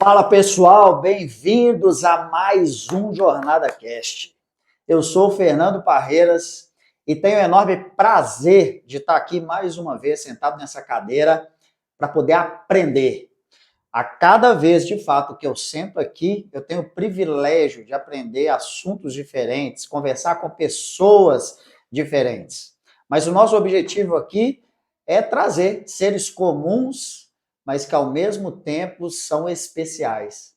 Fala pessoal, bem-vindos a mais um Jornada Cast. Eu sou o Fernando Parreiras e tenho o enorme prazer de estar aqui mais uma vez sentado nessa cadeira para poder aprender. A cada vez, de fato, que eu sento aqui, eu tenho o privilégio de aprender assuntos diferentes, conversar com pessoas diferentes. Mas o nosso objetivo aqui é trazer seres comuns, mas que ao mesmo tempo são especiais.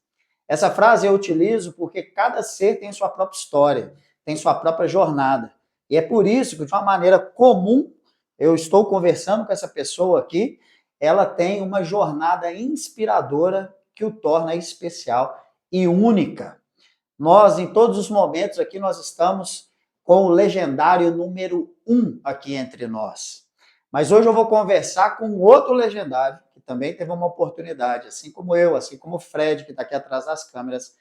Essa frase eu utilizo porque cada ser tem sua própria história, tem sua própria jornada. E é por isso que, de uma maneira comum, eu estou conversando com essa pessoa aqui. Ela tem uma jornada inspiradora que o torna especial e única. Nós, em todos os momentos aqui, nós estamos com o legendário número 1 aqui entre nós. Mas hoje eu vou conversar com outro legendário, que também teve uma oportunidade, assim como eu, assim como o Fred, que está aqui atrás das câmeras,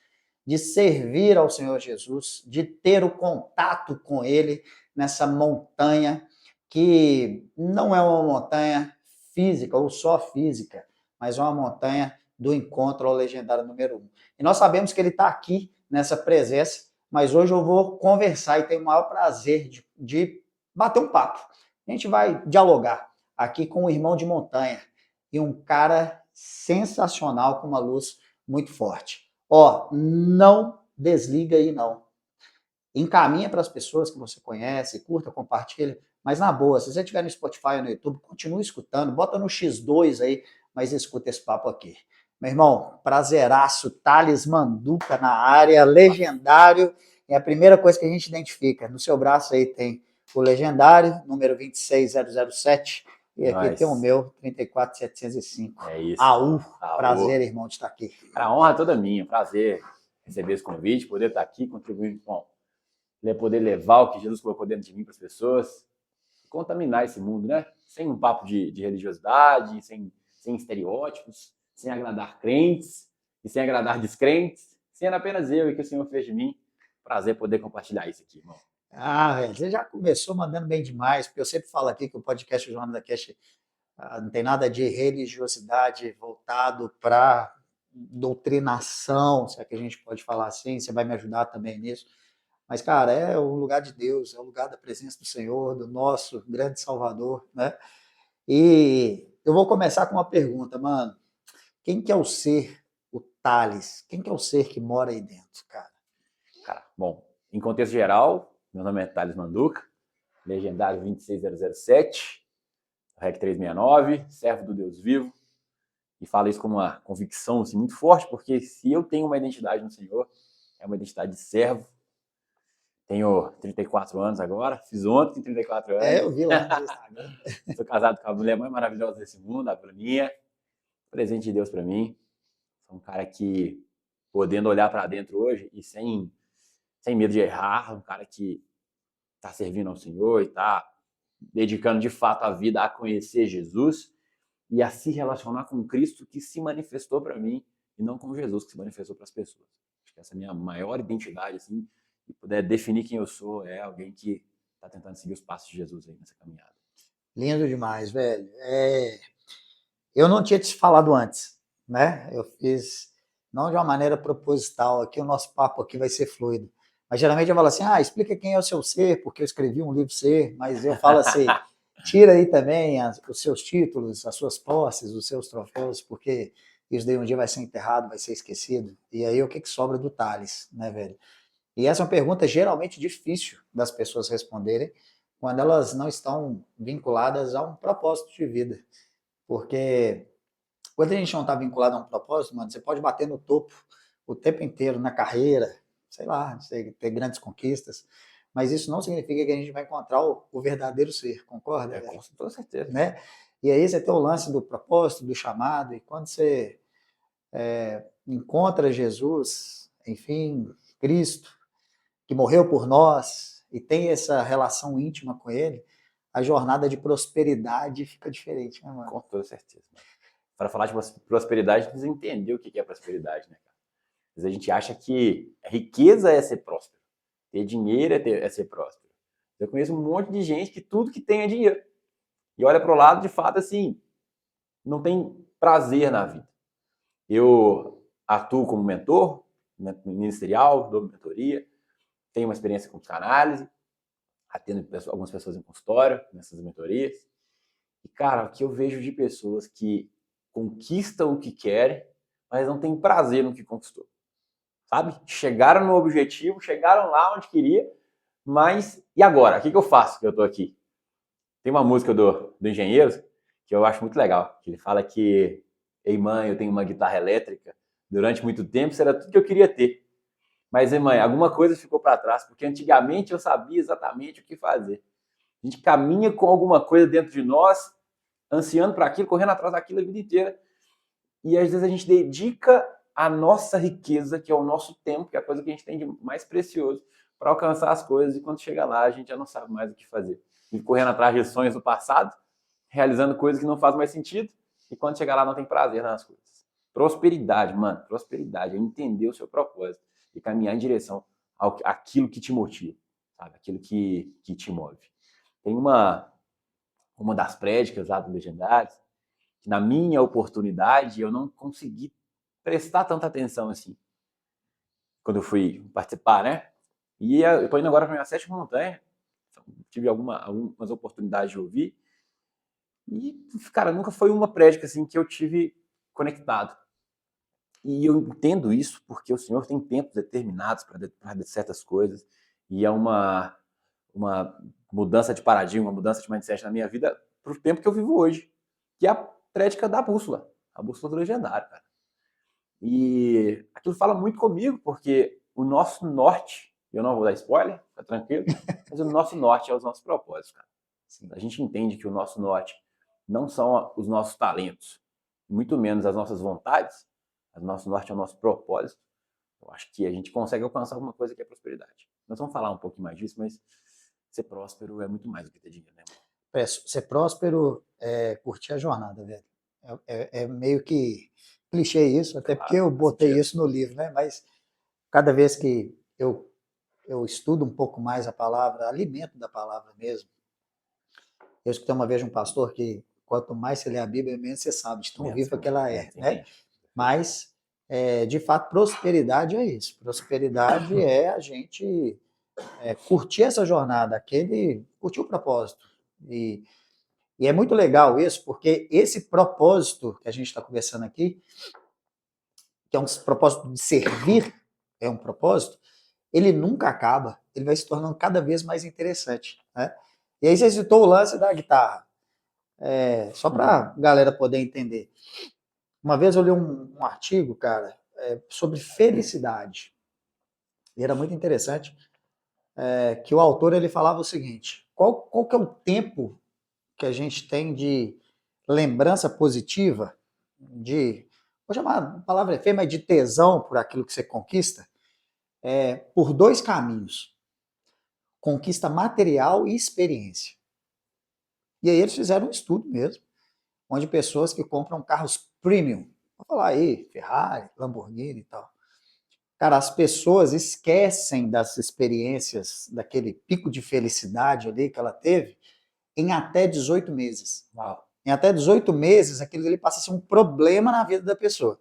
de servir ao Senhor Jesus, de ter o contato com Ele nessa montanha, que não é uma montanha física ou só física, mas uma montanha do encontro ao legendário número 1. E nós sabemos que ele está aqui nessa presença, mas hoje eu vou conversar e tenho o maior prazer de bater um papo. A gente vai dialogar aqui com um irmão de montanha e um cara sensacional com uma luz muito forte. Ó, não desliga aí não. Encaminha para as pessoas que você conhece, curta, compartilha, mas na boa, se você estiver no Spotify ou no YouTube, continue escutando, bota no X2 aí, mas escuta esse papo aqui. Meu irmão, prazeraço, Thales Manduca na área, legendário, é a primeira coisa que a gente identifica. No seu braço aí tem o legendário, número 26007, e aqui tem o meu, 34705. É isso. AU, prazer, irmão, de estar aqui. A honra é toda minha, prazer receber esse convite, poder estar aqui, contribuindo com poder levar o que Jesus colocou dentro de mim para as pessoas, contaminar esse mundo, né? Sem um papo de religiosidade, sem estereótipos, sem agradar crentes e sem agradar descrentes, sendo apenas eu e que o Senhor fez de mim. Prazer poder compartilhar isso aqui, irmão. Ah, velho, você já começou mandando bem demais, porque eu sempre falo aqui que o podcast Jornada Cast não tem nada de religiosidade voltado para doutrinação, se é que a gente pode falar assim, você vai me ajudar também nisso. Mas, cara, é o lugar de Deus, é o lugar da presença do Senhor, do nosso grande Salvador, né? E eu vou começar com uma pergunta, mano. Quem que é o ser, o Thales? Quem que é o ser que mora aí dentro, cara? Bom, em contexto geral, meu nome é Thales Manduca, legendário 26007, REC 369, servo do Deus vivo, e falo isso com uma convicção assim, muito forte, porque se eu tenho uma identidade no Senhor, é uma identidade de servo. Tenho 34 anos agora, fiz ontem 34 anos. Eu vi lá no Instagram. Sou casado com a mulher mais maravilhosa desse mundo, a Bruninha, presente de Deus para mim. Sou um cara que, podendo olhar para dentro hoje e sem medo de errar, um cara que está servindo ao Senhor e está dedicando de fato a vida a conhecer Jesus e a se relacionar com Cristo que se manifestou para mim e não com Jesus que se manifestou para as pessoas. Acho que essa é a minha maior identidade, assim, e puder definir quem eu sou, é alguém que está tentando seguir os passos de Jesus aí nessa caminhada. Lindo demais, velho. Eu não tinha te falado antes, né? Eu fiz, não de uma maneira proposital, aqui o nosso papo aqui vai ser fluido. Mas geralmente eu falo assim, explica quem é o seu ser, porque eu escrevi um livro ser, mas eu falo assim, tira aí também os seus títulos, as suas posses, os seus troféus, porque isso daí um dia vai ser enterrado, vai ser esquecido. E aí o que sobra do Thales, né, velho? E essa é uma pergunta geralmente difícil das pessoas responderem quando elas não estão vinculadas a um propósito de vida. Porque quando a gente não está vinculado a um propósito, mano, você pode bater no topo o tempo inteiro na carreira, sei lá, ter grandes conquistas, mas isso não significa que a gente vai encontrar o verdadeiro ser, concorda? Com toda certeza. Né? E aí você tem o lance do propósito, do chamado, e quando você encontra Jesus, enfim, Cristo, que morreu por nós e tem essa relação íntima com ele, a jornada de prosperidade fica diferente, né, mano? Com toda certeza. Para falar de prosperidade, a gente precisa entender o que é prosperidade, né, cara? Às vezes a gente acha que riqueza é ser próspero, ter dinheiro é ser próspero. Eu conheço um monte de gente que tudo que tem é dinheiro. E olha para o lado, de fato, assim, não tem prazer na vida. Eu atuo como mentor ministerial, dou mentoria, tenho uma experiência com psicanálise, atendo algumas pessoas em consultório, nessas mentorias. E, cara, o que eu vejo de pessoas que conquistam o que querem, mas não têm prazer no que conquistou. Sabe? Chegaram no objetivo, chegaram lá onde queria, mas e agora? O que eu faço que eu tô aqui? Tem uma música do Engenheiros que eu acho muito legal, que ele fala que: ei, mãe, eu tenho uma guitarra elétrica, durante muito tempo isso era tudo que eu queria ter. Mas, mãe, alguma coisa ficou para trás, porque antigamente eu sabia exatamente o que fazer. A gente caminha com alguma coisa dentro de nós, ansiando para aquilo, correndo atrás daquilo a vida inteira. E às vezes a gente dedica a nossa riqueza, que é o nosso tempo, que é a coisa que a gente tem de mais precioso, para alcançar as coisas. E quando chega lá, a gente já não sabe mais o que fazer. E correndo atrás de sonhos do passado, realizando coisas que não fazem mais sentido. E quando chegar lá, não tem prazer nas coisas. Prosperidade, mano. Prosperidade é entender o seu propósito e caminhar em direção àquilo que te motiva, sabe? Aquilo que te move. Tem uma das prédicas lá do Legendários, que na minha oportunidade eu não consegui prestar tanta atenção assim, quando eu fui participar, né? E eu tô indo agora para minha 7ª montanha, tive algumas oportunidades de ouvir, e, cara, nunca foi uma prédica assim que eu tive conectado. E eu entendo isso porque o Senhor tem tempos determinados para certas coisas, e é uma mudança de paradigma, uma mudança de mindset na minha vida para o tempo que eu vivo hoje, que é a prédica da bússola, a bússola do Legendário, cara. E aquilo fala muito comigo, porque o nosso norte, eu não vou dar spoiler, fica tranquilo, mas o nosso norte é os nossos propósitos, cara. A gente entende que o nosso norte não são os nossos talentos, muito menos as nossas vontades, o nosso norte é o nosso propósito. Eu acho que a gente consegue alcançar alguma coisa que é prosperidade. Nós vamos falar um pouquinho mais disso, mas ser próspero é muito mais do que ter dinheiro, né, irmão? Ser próspero é curtir a jornada, velho. É meio que clichê isso, até porque eu botei isso no livro, né? Mas cada vez que eu estudo um pouco mais a palavra, alimento da palavra mesmo. Eu escutei uma vez um pastor que quanto mais você lê a Bíblia, menos você sabe de tão viva que ela é, né? Mas, de fato, prosperidade é isso. Prosperidade é a gente curtir essa jornada, curtir o propósito. E é muito legal isso, porque esse propósito que a gente está conversando aqui, que é um propósito de servir, é um propósito, ele nunca acaba, ele vai se tornando cada vez mais interessante, né? E aí você citou o lance da guitarra, só para a galera poder entender. Uma vez eu li um artigo, cara, sobre felicidade, e era muito interessante, que o autor ele falava o seguinte: qual que é o tempo que a gente tem de lembrança positiva, vou chamar, a palavra é feia, mas de tesão por aquilo que você conquista, por 2 caminhos: conquista material e experiência. E aí eles fizeram um estudo mesmo, onde pessoas que compram carros premium, vou falar aí, Ferrari, Lamborghini e tal, cara, as pessoas esquecem das experiências, daquele pico de felicidade ali que ela teve, em até 18 meses. Uau. Em até 18 meses, aquilo ali passa a ser um problema na vida da pessoa.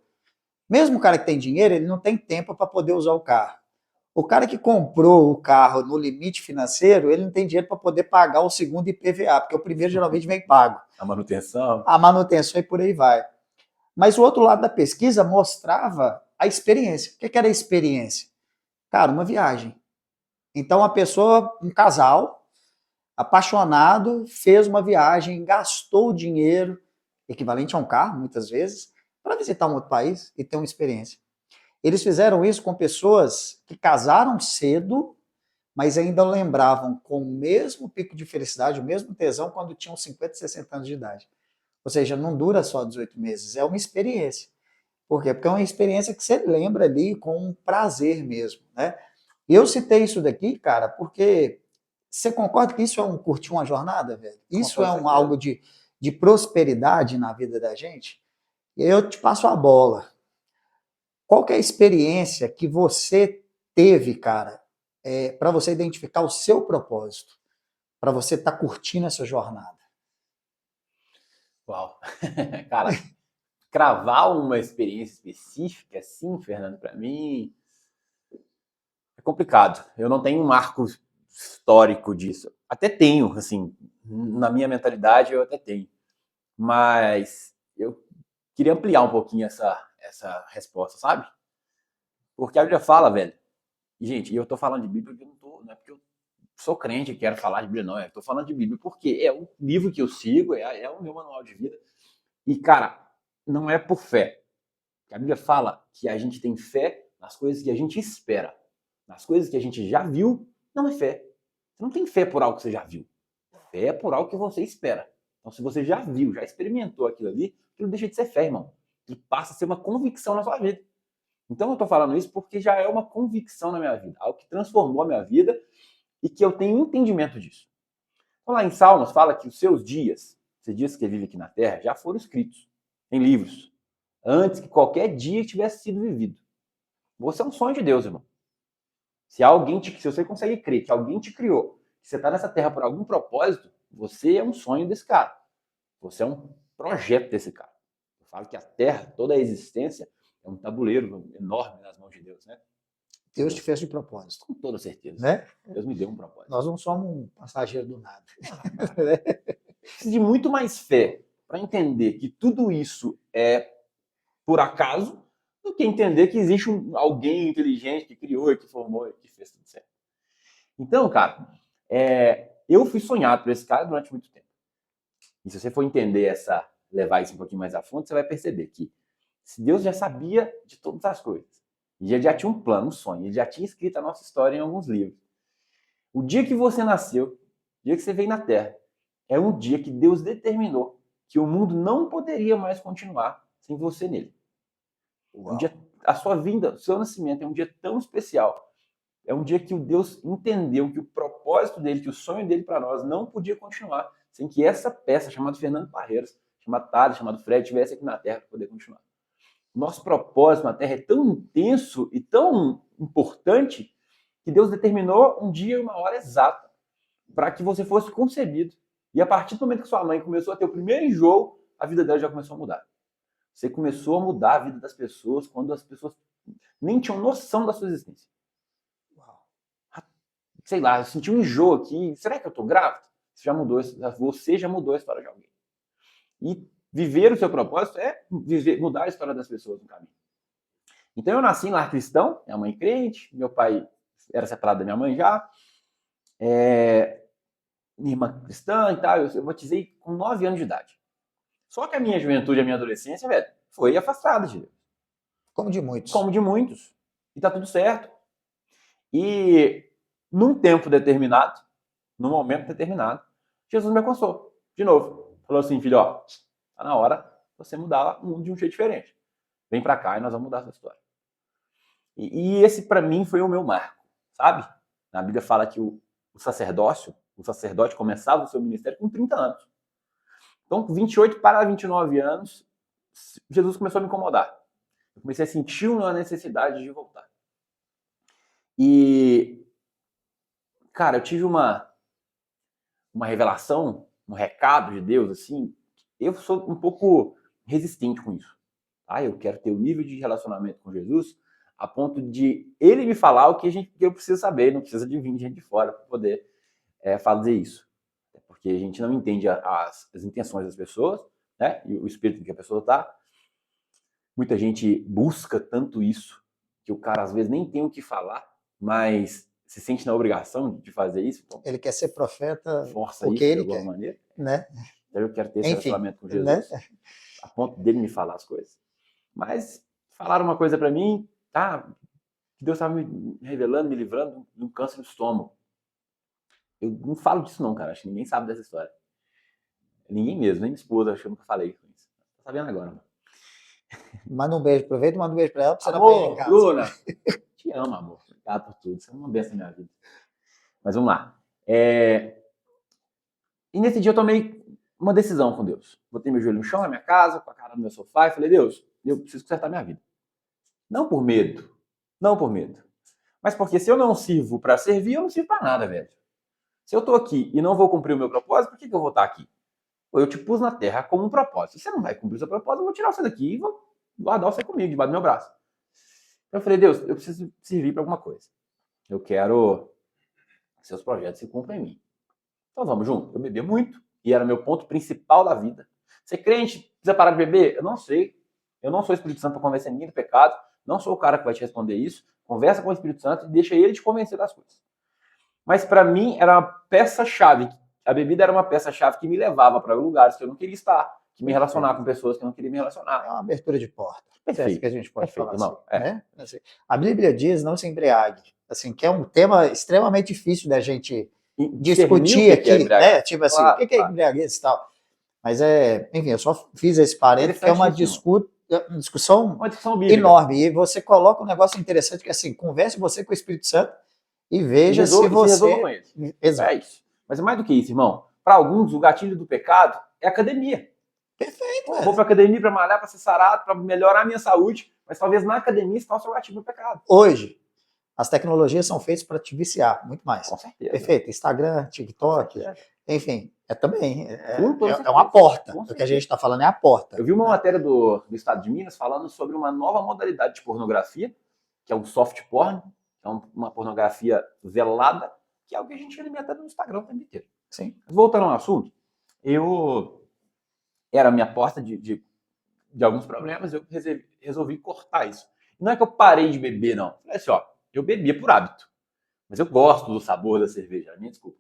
Mesmo o cara que tem dinheiro, ele não tem tempo para poder usar o carro. O cara que comprou o carro no limite financeiro, ele não tem dinheiro para poder pagar o segundo IPVA, porque o primeiro geralmente vem pago. A manutenção. A manutenção e por aí vai. Mas o outro lado da pesquisa mostrava a experiência. O que era a experiência? Cara, uma viagem. Então a pessoa, um casal, apaixonado, fez uma viagem, gastou dinheiro, equivalente a um carro, muitas vezes, para visitar um outro país e ter uma experiência. Eles fizeram isso com pessoas que casaram cedo, mas ainda lembravam com o mesmo pico de felicidade, o mesmo tesão, quando tinham 50, 60 anos de idade. Ou seja, não dura só 18 meses, é uma experiência. Por quê? Porque é uma experiência que você lembra ali com um prazer mesmo, né? Eu citei isso daqui, cara, porque você concorda que isso é um curtir uma jornada, velho? Isso é algo de prosperidade na vida da gente? E aí eu te passo a bola. Qual que é a experiência que você teve, cara, para você identificar o seu propósito, para você estar curtindo essa jornada? Uau. Cara, cravar uma experiência específica, assim, Fernando, para mim é complicado. Eu não tenho um marco histórico disso. Até tenho, assim, na minha mentalidade eu até tenho. Mas eu queria ampliar um pouquinho essa resposta, sabe? Porque a Bíblia fala, velho. E, gente, eu tô falando de Bíblia porque não é porque eu sou crente e quero falar de Bíblia, não. Eu tô falando de Bíblia porque é o livro que eu sigo, é o meu manual de vida. E, cara, não é por fé. A Bíblia fala que a gente tem fé nas coisas que a gente espera. Nas coisas que a gente já viu, não é fé. Você não tem fé por algo que você já viu. Fé é por algo que você espera. Então, se você já viu, já experimentou aquilo ali, aquilo deixa de ser fé, irmão. Ele passa a ser uma convicção na sua vida. Então, eu tô falando isso porque já é uma convicção na minha vida. Algo que transformou a minha vida e que eu tenho entendimento disso. Então, lá em Salmos fala que os seus dias, esses dias que você vive aqui na Terra, já foram escritos em livros, antes que qualquer dia tivesse sido vivido. Você é um sonho de Deus, irmão. Se você consegue crer que alguém te criou, que você está nessa Terra por algum propósito, você é um sonho desse cara. Você é um projeto desse cara. Eu falo que a Terra, toda a existência, é um tabuleiro enorme nas mãos de Deus, né? Deus te fez de propósito. Com toda certeza. Né? Deus me deu um propósito. Nós não somos um passageiro do nada. Preciso de muito mais fé para entender que tudo isso é por acaso do que entender que existe alguém inteligente que criou, que formou, que fez tudo certo. Então, cara, eu fui sonhado por esse cara durante muito tempo. E se você for entender levar isso um pouquinho mais a fundo, você vai perceber que se Deus já sabia de todas as coisas, e ele já tinha um plano, um sonho, ele já tinha escrito a nossa história em alguns livros. O dia que você nasceu, o dia que você veio na Terra, é um dia que Deus determinou que o mundo não poderia mais continuar sem você nele. Um dia, a sua vinda, o seu nascimento é um dia tão especial. É um dia que o Deus entendeu que o propósito dele, que o sonho dele para nós não podia continuar sem que essa peça, chamada Fernando Parreiras, chamada Thales, chamada Fred, estivesse aqui na Terra para poder continuar. Nosso propósito na Terra é tão intenso e tão importante que Deus determinou um dia e uma hora exata para que você fosse concebido. E a partir do momento que sua mãe começou a ter o primeiro enjoo, a vida dela já começou a mudar. Você começou a mudar a vida das pessoas quando as pessoas nem tinham noção da sua existência. Sei lá, eu senti um enjoo aqui. Será que eu estou grávida? Você já mudou a história de alguém. E viver o seu propósito é mudar a história das pessoas no caminho. Então eu nasci em lar cristão, minha mãe crente, meu pai era separado da minha mãe já, minha irmã cristã e tal, eu batizei com 9 anos de idade. Só que a minha juventude, a minha adolescência, velho, foi afastada de Deus. Como de muitos. Como de muitos. E tá tudo certo. E num tempo determinado, num momento determinado, Jesus me alcançou. De novo. Falou assim, filho, ó, tá na hora de você mudar o mundo de um jeito diferente. Vem pra cá e nós vamos mudar a sua história. E esse, para mim, foi o meu marco, sabe? Na Bíblia fala que o sacerdote começava o seu ministério com 30 anos. Então, com 28 para 29 anos, Jesus começou a me incomodar. Eu comecei a sentir uma necessidade de voltar. E, cara, eu tive uma revelação, um recado de Deus, assim. Eu sou um pouco resistente com isso. Tá? Eu quero ter o nível de relacionamento com Jesus a ponto de ele me falar o que eu preciso saber, não precisa de vir gente de fora para poder fazer isso. Porque a gente não entende as intenções das pessoas, né? E o espírito em que a pessoa está. Muita gente busca tanto isso que o cara às vezes nem tem o que falar, mas se sente na obrigação de fazer isso. Então, ele quer ser profeta, força porque isso ele de alguma quer, maneira. né? Então eu quero ter esse relacionamento com Jesus, né? a ponto dele me falar as coisas. Mas falaram uma coisa para mim, tá? Que Deus estava me revelando, me livrando de um câncer no estômago. Eu não falo disso não, cara. Acho que ninguém sabe dessa história. Ninguém mesmo, nem minha esposa, acho que eu nunca falei isso. Tá sabendo agora, mano. Manda um beijo, aproveita e manda um beijo pra ela, pra você amor, não em casa. Bruna, te amo, amor. Obrigado por tudo. Você é uma benção na minha vida. Mas vamos lá. E nesse dia eu tomei uma decisão com Deus. Botei meu joelho no chão na minha casa, com a cara no meu sofá e falei, Deus, eu preciso consertar minha vida. Não por medo. Não por medo. Mas porque se eu não sirvo para servir, eu não sirvo para nada, velho. Se eu tô aqui e não vou cumprir o meu propósito, por que eu vou estar aqui? Pô, eu te pus na Terra com um propósito. Se você não vai cumprir o seu propósito, eu vou tirar você daqui e vou guardar você comigo, debaixo do meu braço. Eu falei, Deus, eu preciso servir para alguma coisa. Eu quero que seus projetos se cumpram em mim. Então vamos junto. Eu bebia muito e era meu ponto principal da vida. Ser crente, precisa parar de beber? Eu não sei. Eu não sou Espírito Santo para convencer ninguém do pecado. Não sou o cara que vai te responder isso. Conversa com o Espírito Santo e deixa ele te convencer das coisas. Mas para mim era uma peça-chave. A bebida era uma peça-chave que me levava para lugares que eu não queria estar, que me relacionar com pessoas que eu não queria me relacionar. É uma abertura de porta. Perfeito. É que a gente pode falar irmão. assim, né? Assim, a Bíblia diz não se embriague, assim, que é um tema extremamente difícil da gente discutir aqui, né? Tipo assim, claro, o que é embriaguez e tal. Mas enfim, eu só fiz esse parênteses porque é uma discussão enorme. E você coloca um negócio interessante que é assim, converse você com o Espírito Santo e veja se você... resolva com ele. Exato. É isso. Mas é mais do que isso, irmão. Para alguns, o gatilho do pecado é academia. Perfeito. Eu vou para academia para malhar, para ser sarado, para melhorar a minha saúde, mas talvez na academia está o seu gatilho do pecado. Hoje, as tecnologias são feitas para te viciar, muito mais. Com certeza. Perfeito. Instagram, TikTok, enfim, é uma porta. O que a gente está falando é a porta. Eu vi uma matéria do Estado de Minas falando sobre uma nova modalidade de pornografia, que é um soft porn, que é uma pornografia velada, que é o que a gente alimenta no Instagram o tempo inteiro. Sim. Voltando ao assunto, era a minha porta de alguns problemas, eu resolvi cortar isso. Não é que eu parei de beber, não. Falei assim, eu bebia por hábito, mas eu gosto do sabor da cerveja, minha desculpa.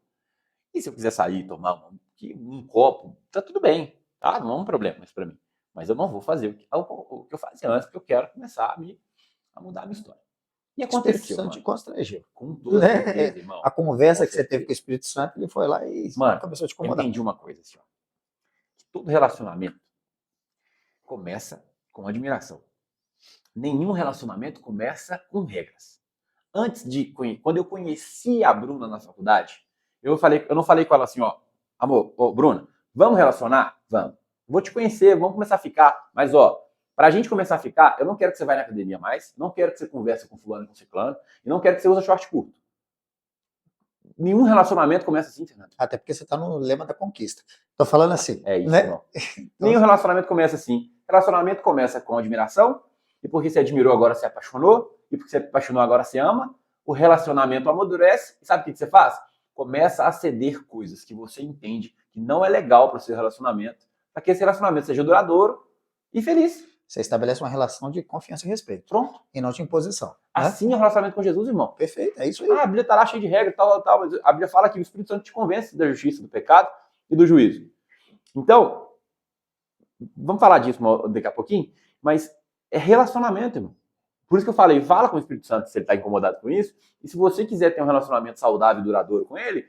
E se eu quiser sair e tomar um copo, tá tudo bem, tá? Não é um problema isso pra mim. Mas eu não vou fazer o que eu fazia antes, porque eu quero começar a mudar a minha história. E aconteceu, o Espírito Santo te constrangeu. Com toda certeza, irmão. A conversa que você teve com o Espírito Santo, ele foi lá e começou a te incomodar. Eu entendi uma coisa, assim, todo relacionamento começa com admiração. Nenhum relacionamento começa com regras. Quando eu conheci a Bruna na faculdade, eu não falei com ela assim, amor, Bruna, vamos relacionar? Vamos. Vou te conhecer, vamos começar a ficar, mas pra gente começar a ficar, eu não quero que você vá na academia mais, não quero que você converse com fulano e com ciclano, e não quero que você use short curto. Nenhum relacionamento começa assim, Fernando. Até porque você tá no lema da conquista. Tô falando assim. É isso, né? Não. Nenhum relacionamento começa assim. Relacionamento começa com admiração, e porque você admirou agora você apaixonou, e porque você apaixonou agora você ama, o relacionamento amadurece, e sabe o que você faz? Começa a ceder coisas que você entende que não é legal para o seu relacionamento, para que esse relacionamento seja duradouro e feliz. Você estabelece uma relação de confiança e respeito. Pronto. E não de imposição. Assim é o relacionamento com Jesus, irmão. Perfeito, é isso aí. A Bíblia está lá cheia de regras, tal, mas a Bíblia fala que o Espírito Santo te convence da justiça, do pecado e do juízo. Então, vamos falar disso daqui a pouquinho, mas é relacionamento, irmão. Por isso que eu falei, fala com o Espírito Santo se ele está incomodado com isso, e se você quiser ter um relacionamento saudável e duradouro com ele,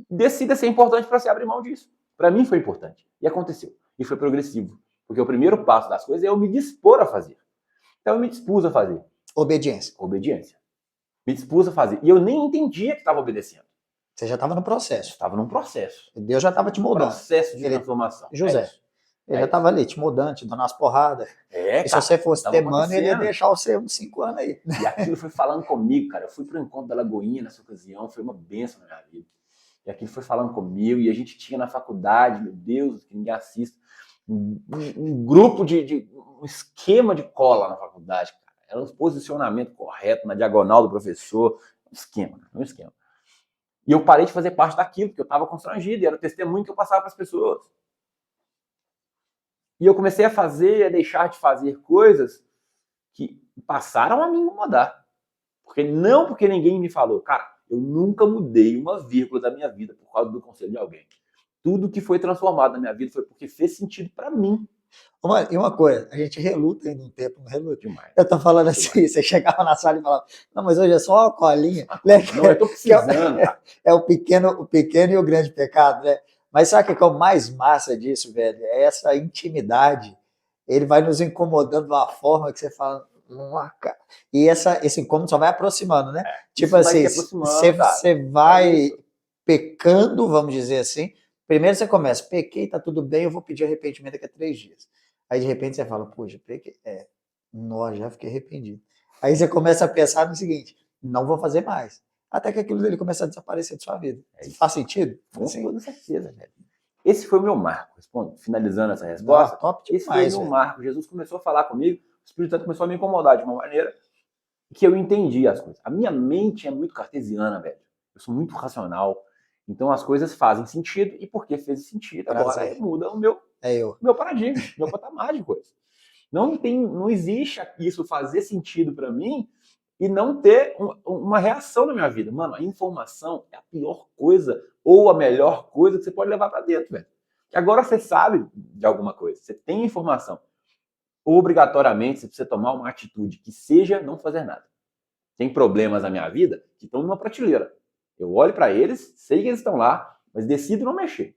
decida ser importante para você abrir mão disso. Para mim foi importante, e aconteceu, e foi progressivo, porque o primeiro passo das coisas é eu me dispor a fazer. Então eu me dispus a fazer. Obediência. Me dispus a fazer, e eu nem entendia que estava obedecendo. Você já estava no processo. Estava num processo. Deus já estava te moldando. Processo de transformação. José. Ele já estava ali, te mudando, te dando umas porradas. E se você fosse ter mano, ele ia deixar você uns 5 anos aí. E aquilo foi falando comigo, cara. Eu fui pro encontro da Lagoinha nessa ocasião, foi uma bênção na minha vida. E aquilo foi falando comigo, e a gente tinha na faculdade, meu Deus, que ninguém assiste, um grupo um esquema de cola na faculdade, cara. Era um posicionamento correto na diagonal do professor. Um esquema. E eu parei de fazer parte daquilo, porque eu estava constrangido, e era o testemunho que eu passava para as pessoas. E eu comecei a deixar de fazer coisas que passaram a me incomodar. Porque ninguém me falou. Cara, eu nunca mudei uma vírgula da minha vida por causa do conselho de alguém. Tudo que foi transformado na minha vida foi porque fez sentido para mim. E uma coisa, a gente reluta ainda um tempo, não reluta demais. Eu tô falando assim, você chegava na sala e falava, não, mas hoje é só uma colinha. Não, eu tô precisando. É o pequeno e o grande pecado, né? Mas sabe o que é o mais massa disso, velho? É essa intimidade. Ele vai nos incomodando de uma forma que você fala, cara. E esse incômodo só vai aproximando, né? Tipo assim, você vai pecando, vamos dizer assim. Primeiro você começa, pequei, tá tudo bem, eu vou pedir arrependimento daqui a 3 dias. Aí de repente você fala, poxa, pequei. Já fiquei arrependido. Aí você começa a pensar no seguinte, não vou fazer mais. Até que aquilo dele começa a desaparecer de sua vida. Faz sentido? Com toda certeza, velho. Esse foi o meu marco, finalizando essa resposta. Top demais, esse foi o meu marco. Jesus começou a falar comigo, o Espírito Santo começou a me incomodar de uma maneira que eu entendi as coisas. A minha mente é muito cartesiana, velho. Eu sou muito racional. Então as coisas fazem sentido, e porque fez sentido, agora muda o meu paradigma, meu patamar de coisa. Não existe isso fazer sentido para mim e não ter uma reação na minha vida. Mano, a informação é a pior coisa ou a melhor coisa que você pode levar para dentro, velho. Que agora você sabe de alguma coisa, você tem informação. Obrigatoriamente você precisa tomar uma atitude que seja não fazer nada. Tem problemas na minha vida que estão numa prateleira. Eu olho para eles, sei que eles estão lá, mas decido não mexer.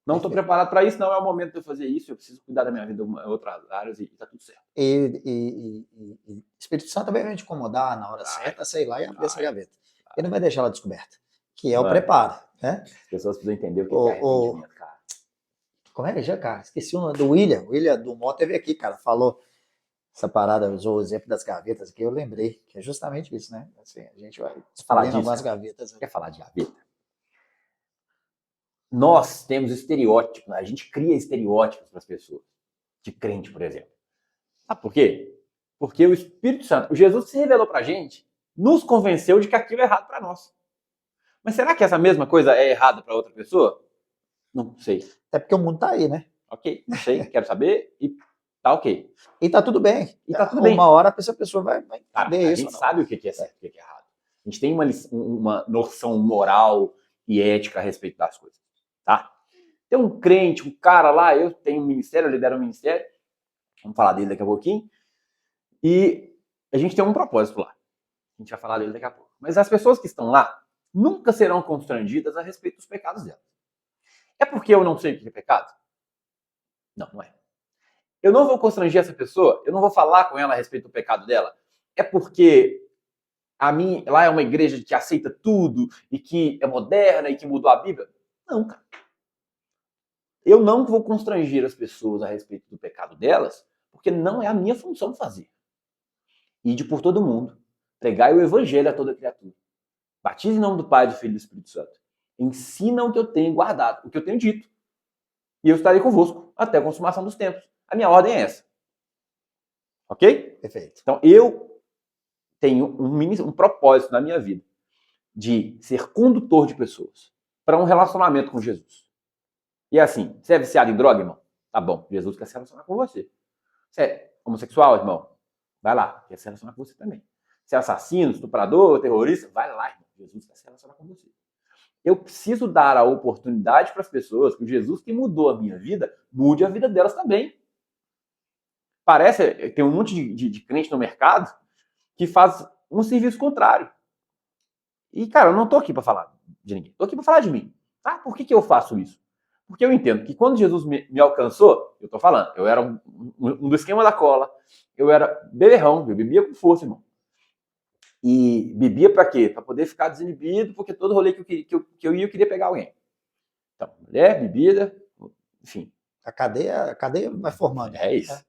Não estou preparado para isso, não é o momento de eu fazer isso, eu preciso cuidar da minha vida em outras áreas e está tudo certo. E o Espírito Santo também vai te incomodar na hora certa, sei lá, e abrir essa gaveta. Ele não vai deixar ela descoberta, que é o preparo, né? As pessoas precisam entender o que é arrependimento, cara. Como é que é, cara? Esqueci o nome do William. O William do Mó teve aqui, cara, falou essa parada, usou o exemplo das gavetas aqui, eu lembrei, que é justamente isso, né? Assim, a gente vai falar disso, algumas gavetas. Quer falar de gaveta? Nós temos estereótipos, a gente cria estereótipos para as pessoas, de crente, por exemplo. Sabe por quê? Porque o Espírito Santo, o Jesus se revelou para a gente, nos convenceu de que aquilo é errado para nós. Mas será que essa mesma coisa é errada para outra pessoa? Não sei. É porque o mundo tá aí, né? Ok, não sei, quero saber e tá ok. E tá tudo bem. E tá tudo bem. Uma hora essa pessoa vai entender isso. A gente sabe o que é certo e o que é errado. A gente tem uma noção moral e ética a respeito das coisas. Tá? Tem um crente, um cara lá, eu tenho um ministério, eu lidero um ministério, vamos falar dele daqui a pouquinho, e a gente tem um propósito lá. A gente vai falar dele daqui a pouco. Mas as pessoas que estão lá nunca serão constrangidas a respeito dos pecados delas. É porque eu não sei o que é pecado? Não, não é. Eu não vou constranger essa pessoa, eu não vou falar com ela a respeito do pecado dela. É porque lá é uma igreja que aceita tudo e que é moderna e que mudou a Bíblia? Não, cara. Eu não vou constranger as pessoas a respeito do pecado delas, porque não é a minha função fazer. Ide por todo mundo, pregai o evangelho a toda criatura. Batize em nome do Pai, do Filho e do Espírito Santo. Ensina o que eu tenho guardado, o que eu tenho dito. E eu estarei convosco até a consumação dos tempos. A minha ordem é essa. Ok? Perfeito. Então, eu tenho um propósito na minha vida de ser condutor de pessoas para um relacionamento com Jesus. E assim, você é viciado em droga, irmão? Tá bom, Jesus quer se relacionar com você. Você é homossexual, irmão? Vai lá, quer se relacionar com você também. Você é assassino, estuprador, terrorista? Vai lá, irmão. Jesus quer se relacionar com você. Eu preciso dar a oportunidade para as pessoas que o Jesus que mudou a minha vida, mude a vida delas também. Parece, tem um monte de crente no mercado que faz um serviço contrário. E, cara, eu não tô aqui para falar de ninguém. Tô aqui para falar de mim. Tá? Por que eu faço isso? Porque eu entendo que quando Jesus me alcançou, eu tô falando, eu era um do esquema da cola, eu era beberrão, eu bebia com força, irmão. E bebia para quê? Para poder ficar desinibido, porque todo rolê que eu ia, eu queria pegar alguém. Então, mulher, bebida, enfim. A cadeia vai formando. É isso.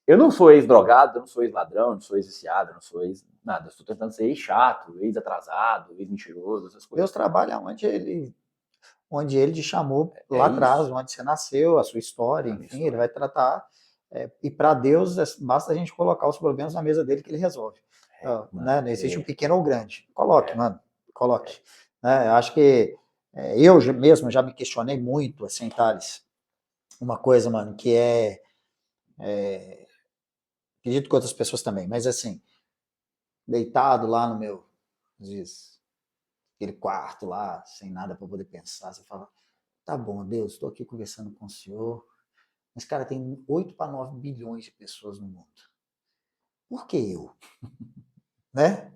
Eu não sou ex-drogado, eu não sou ex-ladrão, não sou ex-viciado, não sou ex-nada. Eu estou tentando ser ex-chato, ex-atrasado, ex-mentiroso, essas coisas. Deus trabalha onde ele te chamou lá atrás, onde você nasceu, a sua história, enfim, ele vai tratar. E para Deus, basta a gente colocar os problemas na mesa dele que ele resolve. Né? Não existe um pequeno ou grande. Coloque, mano. Coloque. Né? Eu acho que eu mesmo já me questionei muito, assim, Thales. Uma coisa, mano, que acredito que outras pessoas também, mas assim, deitado lá no meu, às vezes, aquele quarto lá, sem nada para poder pensar, você fala, tá bom, Deus, estou aqui conversando com o Senhor, mas, cara, tem 8 para 9 bilhões de pessoas no mundo. Por que eu? Né?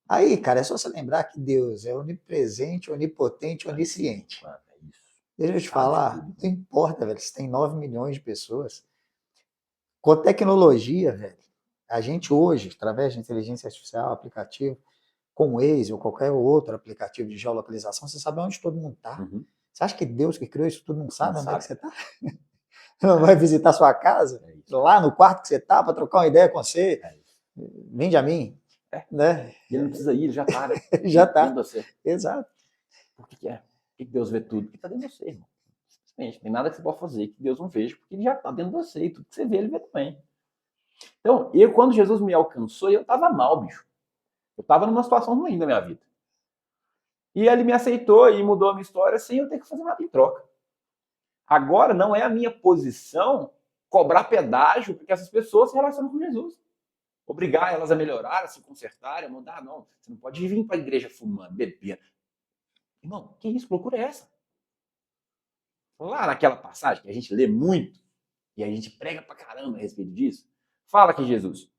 Aí, cara, é só você lembrar que Deus é onipresente, onipotente, onisciente. Deixa eu te falar, não importa, velho, se tem 9 milhões de pessoas. Com tecnologia, velho, a gente hoje, através de inteligência artificial, aplicativo, com o Waze ou qualquer outro aplicativo de geolocalização, você sabe onde todo mundo está. Uhum. Você acha que Deus que criou isso tudo não sabe onde é que você está? Não vai visitar sua casa? Lá no quarto que você está, para trocar uma ideia com você? Vende a mim. Né? Ele não precisa ir, ele já está, né? Já está. Exato. Por que é? que Deus vê tudo? Porque está dentro de você, irmão. Simplesmente, não tem nada que você possa fazer que Deus não veja, porque ele já está dentro de você, e tudo que você vê, ele vê também. Então, quando Jesus me alcançou, eu estava mal, bicho. Eu estava numa situação ruim da minha vida. E ele me aceitou e mudou a minha história sem eu ter que fazer nada em troca. Agora não é a minha posição cobrar pedágio porque essas pessoas se relacionam com Jesus. Obrigar elas a melhorar, a se consertarem, a mudar. Não, você não pode vir para a igreja fumando, bebendo. Irmão, que isso? Que loucura é essa? Lá naquela passagem que a gente lê muito e a gente prega pra caramba a respeito disso, fala que Jesus,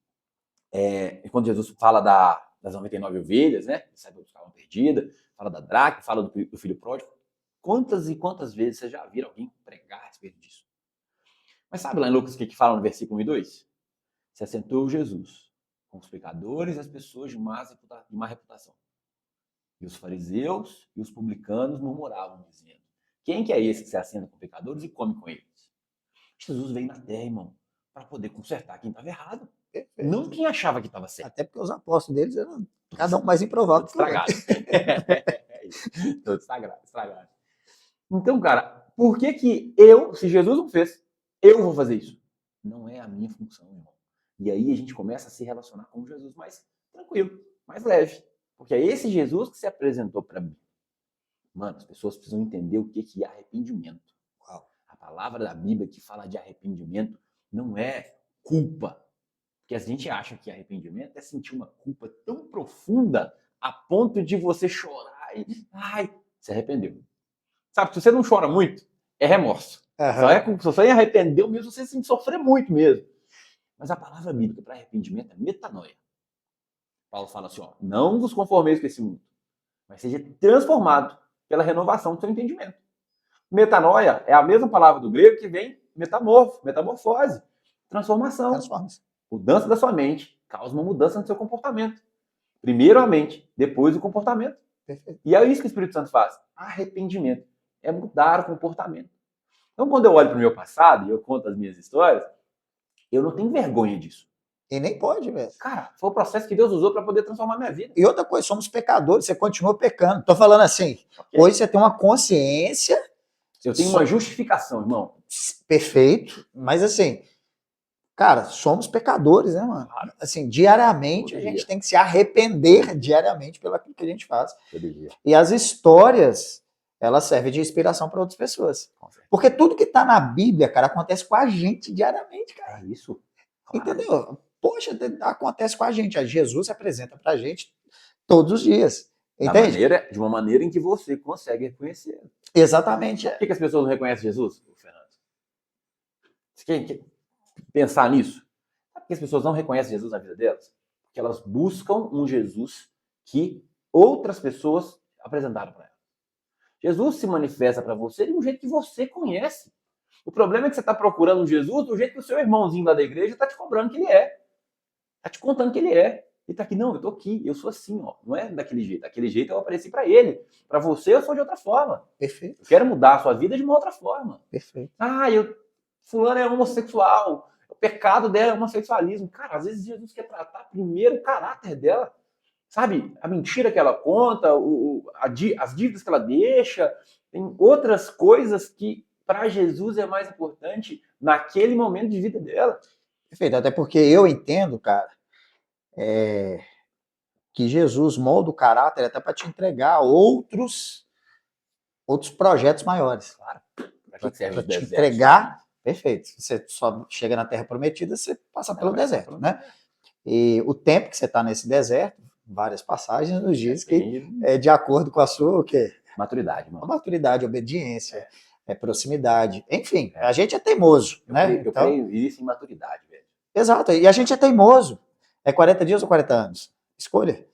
quando Jesus fala das 99 ovelhas, né? Ele sai para buscar uma perdida, fala da dracma, fala do filho pródigo. Quantas e quantas vezes você já viram alguém pregar a respeito disso? Mas sabe lá em Lucas o que fala no versículo 1 e 2? Se assentou Jesus com os pecadores e as pessoas de má reputação. E os fariseus e os publicanos murmuravam, dizendo: quem que é esse que se assenta com pecadores e come com eles? Jesus veio na terra, irmão, para poder consertar quem estava errado. Perfeito. Não quem achava que estava certo. Até porque os apóstolos deles eram cada um mais improvável. Estragado. Todo estragado. Então, cara, por que se Jesus não fez, eu vou fazer isso? Não é a minha função, irmão. E aí a gente começa a se relacionar com Jesus mais tranquilo, mais leve. Porque é esse Jesus que se apresentou para mim. Mano, as pessoas precisam entender o que é arrependimento. Uau. A palavra da Bíblia que fala de arrependimento não é culpa. Porque a gente acha que arrependimento é sentir uma culpa tão profunda a ponto de você chorar e... Ai, se arrependeu. Sabe, se você não chora muito, é remorso. Uhum. Se você arrependeu mesmo, você tem que sofrer muito mesmo. Mas a palavra bíblica para arrependimento é metanoia. Paulo fala assim, ó, não vos conformeis com esse mundo, mas seja transformado pela renovação do seu entendimento. Metanoia é a mesma palavra do grego que vem metamorfose, transformação. Mudança da sua mente causa uma mudança no seu comportamento. Primeiro a mente, depois o comportamento. Perfeito. E é isso que o Espírito Santo faz. Arrependimento é mudar o comportamento. Então, quando eu olho para o meu passado e eu conto as minhas histórias, eu não tenho vergonha disso. E nem pode, velho. Cara, foi o processo que Deus usou para poder transformar minha vida. E outra coisa, somos pecadores, você continua pecando. Tô falando assim, hoje você tem uma consciência. Eu tenho uma justificação, irmão. Perfeito, mas assim, cara, somos pecadores, né, mano? Claro. Assim, diariamente a gente tem que se arrepender diariamente pelo que a gente faz. E as histórias, elas servem de inspiração para outras pessoas. Porque tudo que tá na Bíblia, cara, acontece com a gente diariamente, cara. É isso. Claro. Entendeu? Poxa, acontece com a gente. Jesus se apresenta pra gente todos os dias. Entende? De uma maneira em que você consegue reconhecer. Exatamente. Por que as pessoas não reconhecem Jesus, Fernando? Você quer pensar nisso? Sabe por que as pessoas não reconhecem Jesus na vida delas? Porque elas buscam um Jesus que outras pessoas apresentaram para elas. Jesus se manifesta para você de um jeito que você conhece. O problema é que você está procurando um Jesus do jeito que o seu irmãozinho lá da igreja está te cobrando que ele é. Está te contando que ele é. Ele está aqui, não, eu estou aqui, eu sou assim, ó. Não é daquele jeito. Daquele jeito eu apareci para ele. Para você eu sou de outra forma. Perfeito. Eu quero mudar a sua vida de uma outra forma. Perfeito. Fulano é homossexual. O pecado dela é homossexualismo. Cara, às vezes Jesus quer tratar primeiro o caráter dela. Sabe, a mentira que ela conta, as dívidas que ela deixa, tem outras coisas que para Jesus é mais importante naquele momento de vida dela. Perfeito, até porque eu entendo, cara, que Jesus molda o caráter até para te entregar outros projetos maiores. Claro. Para te entregar, perfeito. Você só chega na Terra Prometida, você passa pelo deserto, né? E o tempo que você está nesse deserto, várias passagens nos diz que é de acordo com a sua o quê? Maturidade, mano. Maturidade, obediência, proximidade. Enfim, a gente é teimoso, né? Eu creio isso em maturidade, velho. Exato, e a gente é teimoso. É 40 dias ou 40 anos? Escolha.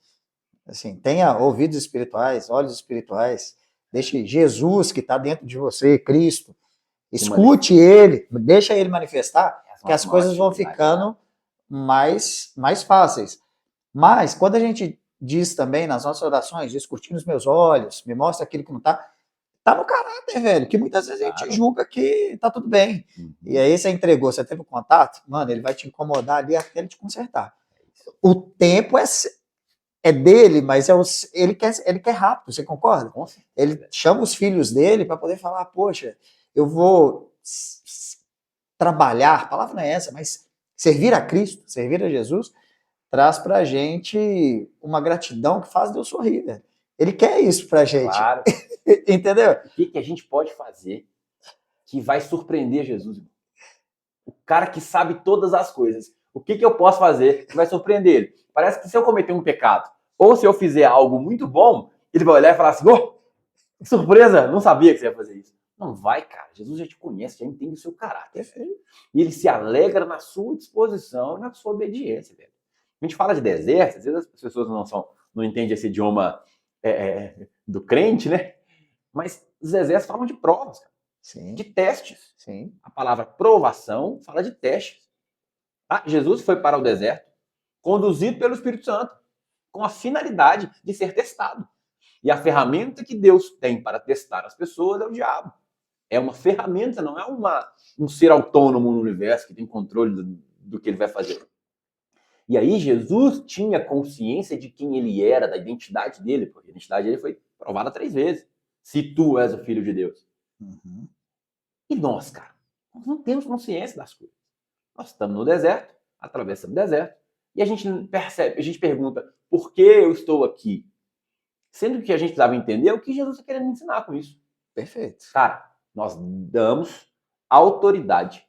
Assim, tenha ouvidos espirituais, olhos espirituais. Deixe Jesus que está dentro de você, Cristo. Escute ele, deixa ele manifestar, que as coisas vão ficando mais fáceis. Mas, quando a gente diz também nas nossas orações, discutir nos meus olhos, me mostra aquilo que não está, tá no caráter, velho, que muitas vezes a gente julga que tá tudo bem. E aí você entregou, você teve contato, mano, ele vai te incomodar ali até ele te consertar. O tempo é dele, mas ele quer rápido, você concorda? Com certeza. Ele chama os filhos dele para poder falar, poxa, eu vou trabalhar, a palavra não é essa, mas servir a Cristo, servir a Jesus, traz pra gente uma gratidão que faz Deus sorrir, velho. Ele quer isso pra gente. Claro. Entendeu? O que a gente pode fazer que vai surpreender Jesus? O cara que sabe todas as coisas. O que eu posso fazer que vai surpreender ele? Parece que se eu cometer um pecado, ou se eu fizer algo muito bom, ele vai olhar e falar assim, oh, que surpresa, não sabia que você ia fazer isso. Não vai, cara. Jesus já te conhece, já entende o seu caráter. E ele se alegra na sua disposição e na sua obediência, velho. A gente fala de deserto, às vezes as pessoas não entendem esse idioma do crente, né? Mas os desertos falam de provas, cara. Sim. De testes. Sim. A palavra provação fala de testes. Ah, Jesus foi para o deserto conduzido pelo Espírito Santo com a finalidade de ser testado. E a ferramenta que Deus tem para testar as pessoas é o diabo. É uma ferramenta, não é um ser autônomo no universo que tem controle do que ele vai fazer. E aí Jesus tinha consciência de quem ele era, da identidade dele, porque a identidade dele foi provada 3 vezes. Se tu és o Filho de Deus. Uhum. E nós, cara, nós não temos consciência das coisas. Nós estamos no deserto, atravessamos o deserto, e a gente percebe, a gente pergunta, por que eu estou aqui? Sendo que a gente precisava entender o que Jesus está querendo ensinar com isso. Perfeito. Cara, nós damos autoridade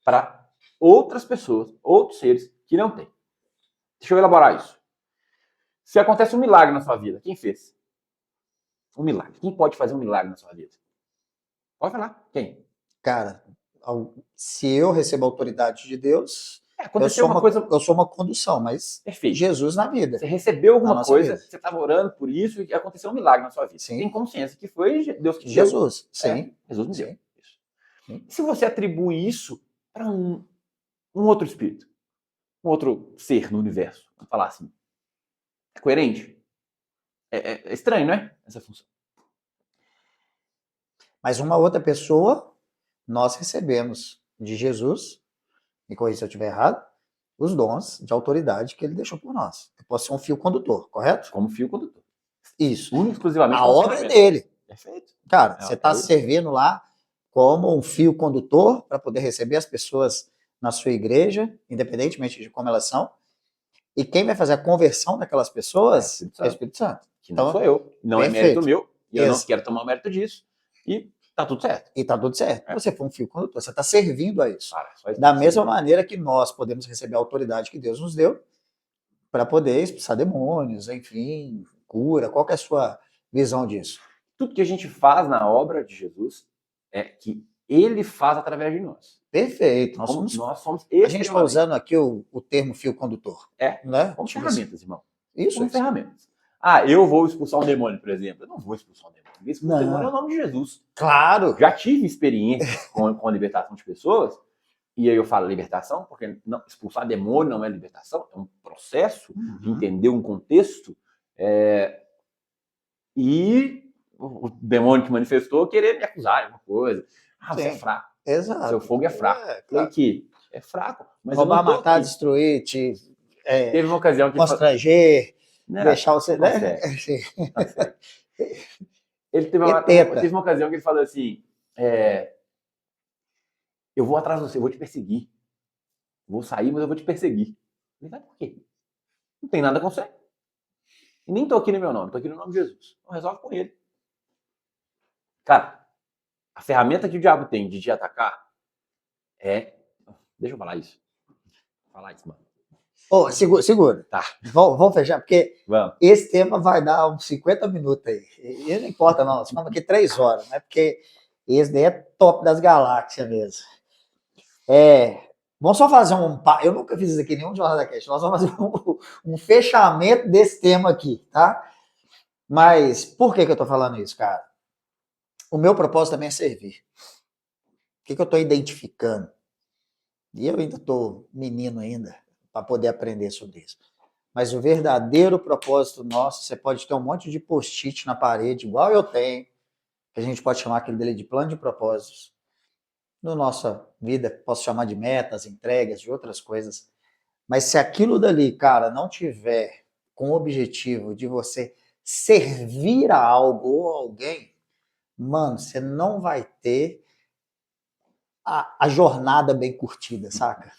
para outras pessoas, outros seres que não têm. Deixa eu elaborar isso. Se acontece um milagre na sua vida, quem fez? Um milagre. Quem pode fazer um milagre na sua vida? Pode falar. Quem? Cara, se eu recebo a autoridade de Deus, eu sou uma condução, mas perfeito. Jesus na vida. Você recebeu alguma coisa, você estava orando por isso e aconteceu um milagre na sua vida. Sim. Tem consciência que foi Deus que Jesus, deu. sim. Jesus me deu. Isso. Se você atribui isso para um outro espírito, um outro ser no universo, vamos falar assim, é coerente? É estranho, não é? Essa função. Mas uma outra pessoa, nós recebemos de Jesus, me corrija se eu estiver errado, os dons de autoridade que ele deixou por nós. Eu posso ser um fio condutor, correto? Como fio condutor. Isso. Exclusivamente. A obra é dele. Perfeito. Cara, você está servindo lá como um fio condutor para poder receber as pessoas na sua igreja, independentemente de como elas são. E quem vai fazer a conversão daquelas pessoas é o Espírito Santo. Que não sou eu. Não perfeito. É mérito meu. E eu não quero tomar o mérito disso. E tá tudo certo. E tá tudo certo. Você foi um fio condutor, você está servindo a isso. Cara, da mesma maneira que nós podemos receber a autoridade que Deus nos deu para poder expulsar demônios, enfim, cura. Qual que é a sua visão disso? Tudo que a gente faz na obra de Jesus é que ele faz através de nós. Perfeito. Nós somos a gente está usando aqui o termo fio condutor. Né? Como ferramentas, irmão. Isso. Como ferramentas. Ah, eu vou expulsar um demônio, por exemplo. Eu não vou expulsar um demônio. Expulsar um demônio é o nome de Jesus. Claro. Já tive experiência com a libertação de pessoas. E aí eu falo libertação, porque expulsar demônio não é libertação. É um processo de entender um contexto. E o demônio que manifestou querer me acusar de alguma coisa. Ah, você é fraco. Exato. Seu fogo é fraco. Claro. Que é fraco. Mas roubar, matar, destruir, teve uma ocasião que constranger, deixar você... Ele teve uma ocasião que ele falou assim, eu vou atrás de você, eu vou te perseguir. Vou sair, mas eu vou te perseguir. Ele vai por quê? Não tem nada com você. E nem tô aqui no meu nome, tô aqui no nome de Jesus. Então resolve com ele. Cara, a ferramenta que o diabo tem de te atacar deixa eu falar isso. Vou falar isso, mano. Oh, segura. Tá. Vamos fechar, porque esse tema vai dar uns 50 minutos aí. E não importa, não. Nós ficamos aqui 3 horas, né? Porque esse daí é top das galáxias mesmo. Vamos só fazer eu nunca fiz isso aqui em nenhum Jornada Cast. Nós vamos fazer um fechamento desse tema aqui, tá? Mas por que eu tô falando isso, cara? O meu propósito também é servir. O que eu tô identificando? E eu ainda tô menino ainda, para poder aprender sobre isso. Mas o verdadeiro propósito nosso, você pode ter um monte de post-it na parede, igual eu tenho, que a gente pode chamar aquele dele de plano de propósitos. Na nossa vida, posso chamar de metas, entregas, de outras coisas. Mas se aquilo dali, cara, não tiver com o objetivo de você servir a algo ou alguém, mano, você não vai ter a jornada bem curtida, saca?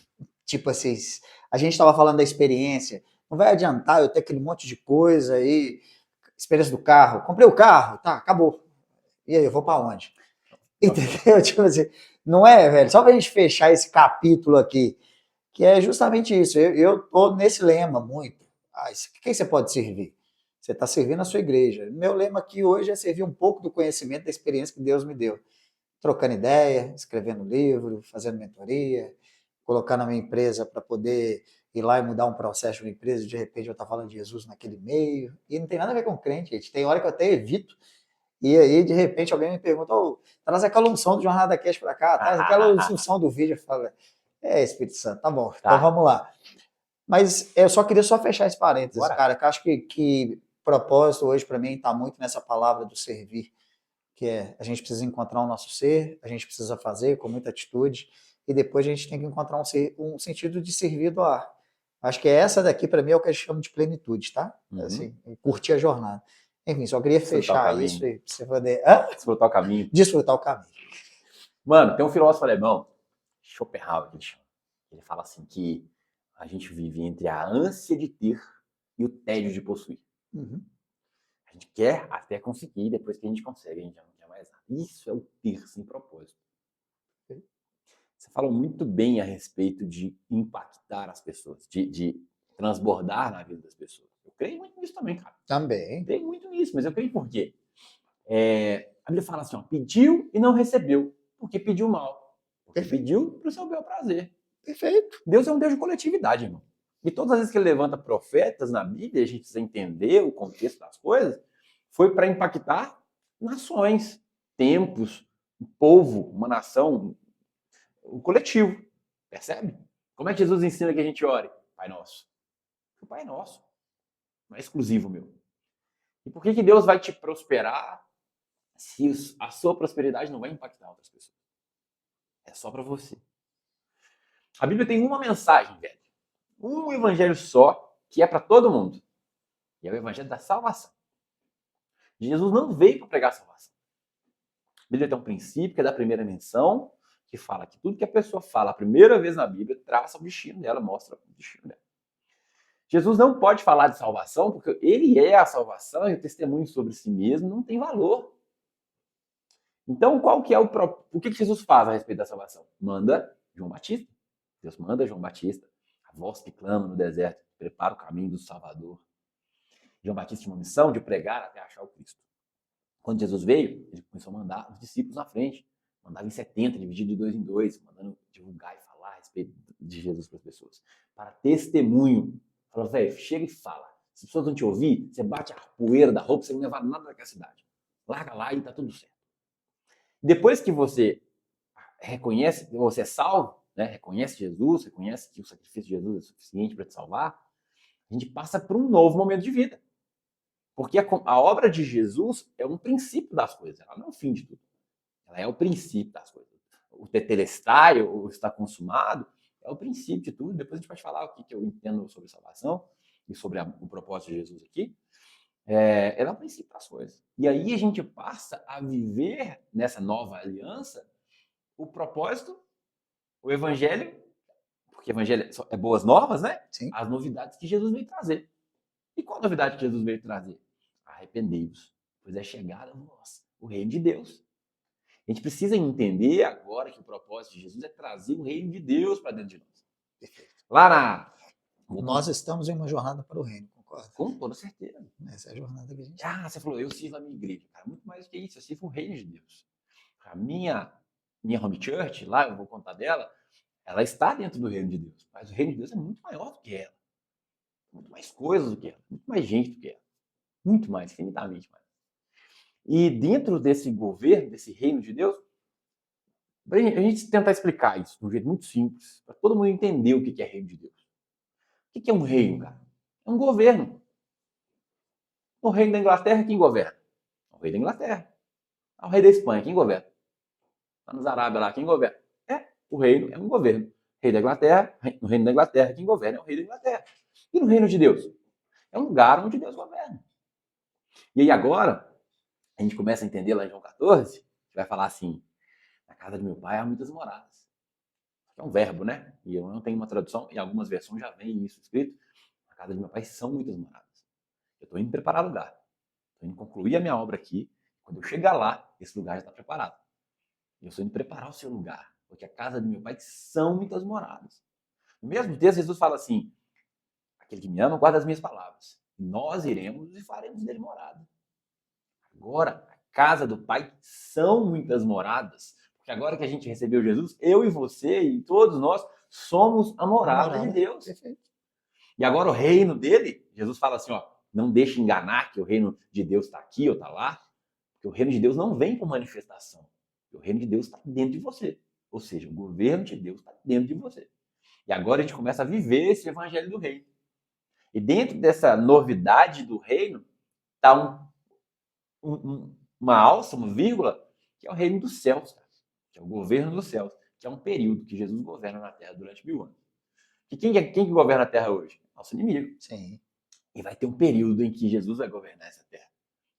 Tipo assim, a gente estava falando da experiência, não vai adiantar eu ter aquele monte de coisa aí, experiência do carro, comprei o carro, tá, acabou. E aí, eu vou para onde? Entendeu? Tipo assim, não é, velho? Só pra gente fechar esse capítulo aqui, que é justamente isso. Eu tô nesse lema muito. Quem você pode servir? Você está servindo a sua igreja. Meu lema aqui hoje é servir um pouco do conhecimento, da experiência que Deus me deu. Trocando ideia, escrevendo livro, fazendo mentoria, colocar na minha empresa para poder ir lá e mudar um processo de uma empresa, de repente eu estou falando de Jesus naquele meio. E não tem nada a ver com crente, gente. Tem hora que eu até evito. E aí, de repente, alguém me pergunta, oh, traz aquela unção do Jornada Cast para cá, traz aquela unção do vídeo. Eu falo, Espírito Santo, tá bom, então vamos lá. Mas eu só queria fechar esse parênteses, Bora. cara, que eu acho que propósito hoje para mim está muito nessa palavra do servir, que é a gente precisa encontrar o nosso ser, a gente precisa fazer com muita atitude, e depois a gente tem que encontrar um sentido de servir do ar. Acho que essa daqui, para mim, é o que eu chamo de plenitude, tá? Assim, curtir a jornada. Enfim, só queria fechar isso e você poder... Desfrutar o caminho. Desfrutar o caminho. Mano, tem um filósofo alemão, Schopenhauer, que ele chama. Ele fala assim que a gente vive entre a ânsia de ter e o tédio de possuir. A gente quer até conseguir, depois que a gente consegue, a gente já não quer mais nada. Isso é o ter sem propósito. Você falou muito bem a respeito de impactar as pessoas, de transbordar na vida das pessoas. Eu creio muito nisso também, cara. Também. Creio muito nisso, mas eu creio por quê? A Bíblia fala assim, ó, pediu e não recebeu, porque pediu mal. Porque pediu para o seu bel prazer. Perfeito. Deus é um Deus de coletividade, irmão. E todas as vezes que ele levanta profetas na Bíblia, a gente precisa entender o contexto das coisas, foi para impactar nações, tempos, um povo, uma nação, o coletivo. Percebe? Como é que Jesus ensina que a gente ore? Pai Nosso. O Pai Nosso. Não é exclusivo meu. E por que Deus vai te prosperar se a sua prosperidade não vai impactar outras pessoas? É só para você. A Bíblia tem uma mensagem, velho. Um evangelho só, que é para todo mundo. E é o evangelho da salvação. Jesus não veio para pregar salvação. A Bíblia tem um princípio, que é da primeira menção, que fala que tudo que a pessoa fala a primeira vez na Bíblia traça o destino dela, mostra o destino dela. Jesus não pode falar de salvação, porque ele é a salvação e o testemunho sobre si mesmo não tem valor. Então, qual que é o que Jesus faz a respeito da salvação? Manda João Batista. Deus manda João Batista, a voz que clama no deserto, prepara o caminho do Salvador. João Batista tinha uma missão de pregar até achar o Cristo. Quando Jesus veio, ele começou a mandar os discípulos na frente. Mandava em 70, dividido de 2 em 2, mandando divulgar e falar a respeito de Jesus para as pessoas. Para testemunho. Falou, velho, chega e fala. Se as pessoas não te ouvir, você bate a poeira da roupa, você não leva nada daquela cidade. Larga lá e tá tudo certo. Depois que você reconhece, você é salvo, né? Reconhece Jesus, reconhece que o sacrifício de Jesus é suficiente para te salvar, a gente passa por um novo momento de vida. Porque a obra de Jesus é um princípio das coisas, ela não é o fim de tudo. Ela é o princípio das coisas. O tetelestai, o está consumado, é o princípio de tudo. Depois a gente pode falar o que eu entendo sobre salvação e sobre o propósito de Jesus aqui. Ela é o princípio das coisas. E aí a gente passa a viver nessa nova aliança o propósito, o evangelho, porque o evangelho é boas novas, né? Sim. As novidades que Jesus veio trazer. E qual novidade que Jesus veio trazer? Arrependei-vos, pois é chegada o reino de Deus. A gente precisa entender agora que o propósito de Jesus é trazer o reino de Deus para dentro de nós. Nós estamos em uma jornada para o reino, concorda? Com toda certeza. Essa é a jornada que a gente... Você falou, eu sirvo a minha igreja. Cara, muito mais do que isso, eu sirvo o reino de Deus. A minha home church, lá eu vou contar dela, ela está dentro do reino de Deus. Mas o reino de Deus é muito maior do que ela. Muito mais coisas do que ela. Muito mais gente do que ela. Muito mais, infinitamente mais. E dentro desse governo, desse reino de Deus, a gente tentar explicar isso de um jeito muito simples, para todo mundo entender o que é reino de Deus. O que é um reino, cara? É um governo. O reino da Inglaterra, quem governa? O rei da Inglaterra. O rei da Espanha, quem governa? Lá nos Arábia, lá, quem governa? O reino é um governo. Rei da Inglaterra, no reino da Inglaterra, quem governa é o rei da Inglaterra. E no reino de Deus? É um lugar onde Deus governa. E aí agora, a gente começa a entender lá em João 14, que vai falar assim, na casa de meu pai há muitas moradas. É um verbo, né? E eu não tenho uma tradução, em algumas versões já vem isso escrito. Na casa de meu pai são muitas moradas. Eu estou indo preparar lugar. Estou indo concluir a minha obra aqui. Quando eu chegar lá, esse lugar já está preparado. Eu estou indo preparar o seu lugar, porque a casa de meu pai são muitas moradas. No mesmo texto, Jesus fala assim, aquele que me ama guarda as minhas palavras. Nós iremos e faremos dele morada. Agora, a casa do pai são muitas moradas. Porque agora que a gente recebeu Jesus, eu e você e todos nós somos a morada de Deus. Perfeito. E agora o reino dele, Jesus fala assim, ó, não deixe enganar que o reino de Deus está aqui ou está lá, porque o reino de Deus não vem por manifestação. O reino de Deus está dentro de você. Ou seja, o governo de Deus está dentro de você. E agora a gente começa a viver esse evangelho do reino. E dentro dessa novidade do reino, está uma alça, uma vírgula, que é o reino dos céus, cara, que é o governo dos céus, que é um período que Jesus governa na Terra durante 1000 anos. E quem que governa a Terra hoje? Nosso inimigo. Sim. E vai ter um período em que Jesus vai governar essa Terra,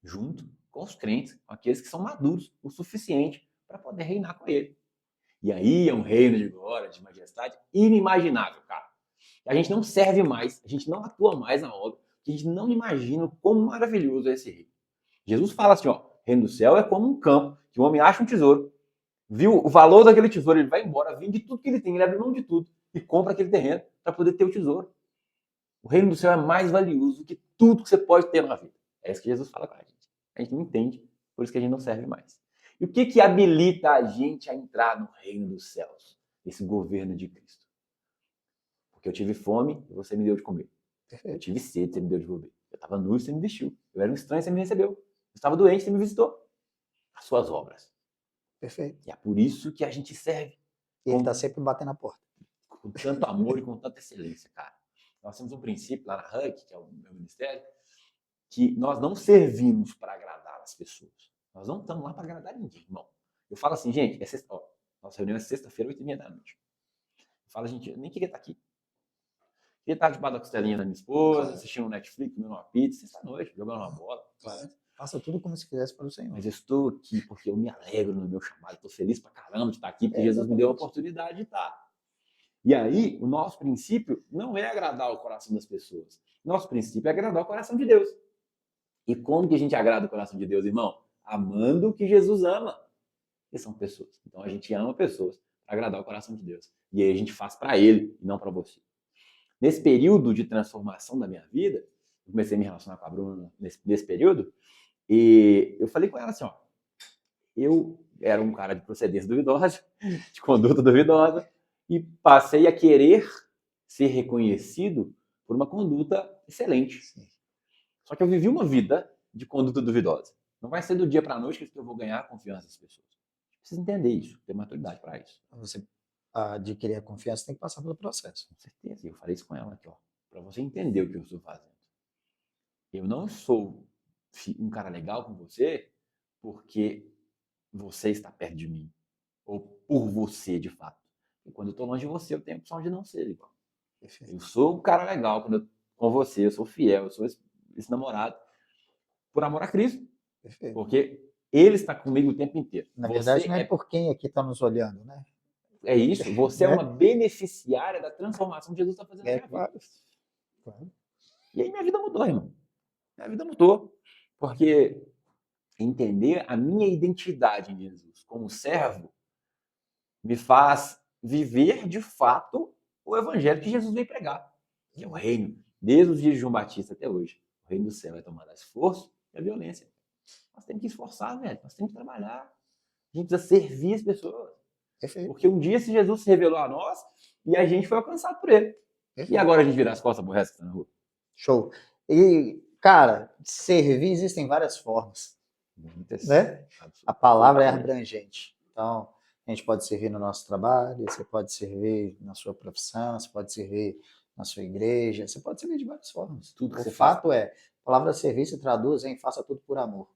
junto com os crentes, com aqueles que são maduros o suficiente para poder reinar com ele. E aí é um reino de glória, de majestade inimaginável, cara. A gente não serve mais, a gente não atua mais na obra, a gente não imagina como maravilhoso é esse reino. Jesus fala assim, ó, o reino do céu é como um campo, que o homem acha um tesouro, viu o valor daquele tesouro, ele vai embora, vende tudo que ele tem, ele abre mão de tudo e compra aquele terreno para poder ter o tesouro. O reino do céu é mais valioso que tudo que você pode ter na vida. É isso que Jesus fala com a gente. A gente não entende, por isso que a gente não serve mais. E o que habilita a gente a entrar no reino dos céus, esse governo de Cristo? Porque eu tive fome e você me deu de comer. Eu tive sede, você me deu de beber. Eu estava nu e você me vestiu. Eu era um estranho e você me recebeu. Eu estava doente, você me visitou. As suas obras. Perfeito. E é por isso que a gente serve. E ele está sempre batendo na porta. Com tanto amor e com tanta excelência, cara. Nós temos um princípio lá na HUC, que é o meu ministério, que nós não servimos para agradar as pessoas. Nós não estamos lá para agradar ninguém, irmão. Eu falo assim, gente, nossa reunião é sexta-feira, 8h30 da noite. Eu falo, gente, eu nem queria estar aqui. Queria estar debaixo da costelinha da minha esposa, assistindo um Netflix, comendo uma pizza, sexta-noite, jogando uma bola. Claro. Faça tudo como se fizesse para o Senhor. Mas eu estou aqui porque eu me alegro no meu chamado, estou feliz pra caramba de estar aqui, porque Jesus me deu a oportunidade de estar. E aí, o nosso princípio não é agradar o coração das pessoas. Nosso princípio é agradar o coração de Deus. E como que a gente agrada o coração de Deus, irmão? Amando o que Jesus ama. Que são pessoas. Então a gente ama pessoas para agradar o coração de Deus. E aí a gente faz para Ele e não para você. Nesse período de transformação da minha vida, eu comecei a me relacionar com a Bruna nesse período, e eu falei com ela assim, ó, eu era um cara de procedência duvidosa, de conduta duvidosa, e passei a querer ser reconhecido por uma conduta excelente. Só que eu vivi uma vida de conduta duvidosa. Não vai ser do dia para a noite que eu vou ganhar a confiança das pessoas. Precisa entender isso, ter maturidade para isso. Você adquirir a confiança tem que passar pelo processo. Com certeza. Eu falei isso com ela aqui, ó, para você entender o que eu estou fazendo. Eu não sou um cara legal com você porque você está perto de mim. Ou por você, de fato. E quando eu estou longe de você, eu tenho a opção de não ser igual. Eu sou um cara legal com você, eu sou fiel, eu sou esse namorado por amor a Cristo. Perfeito. Porque Ele está comigo o tempo inteiro. Na verdade, não é por quem aqui está nos olhando, né? É isso. Você é uma beneficiária da transformação que Jesus está fazendo na minha vida. Claro. E aí minha vida mudou, irmão. Minha vida mudou. Porque entender a minha identidade em Jesus como servo me faz viver de fato o evangelho que Jesus veio pregar, que é o reino, desde os dias de João Batista até hoje. O reino do céu é tomar esforço e a violência. Nós temos que esforçar, velho. Nós temos que trabalhar. A gente precisa servir as pessoas. Perfeito. Porque um dia esse Jesus se revelou a nós e a gente foi alcançado por ele. Perfeito. E agora a gente vira as costas pro resto que tá na rua. Show. E, cara, servir existem várias formas. Muitas. Né? A palavra é abrangente. Então, a gente pode servir no nosso trabalho, você pode servir na sua profissão, você pode servir na sua igreja, você pode servir de várias formas. Tudo o fato é, a palavra servir se traduz em faça tudo por amor.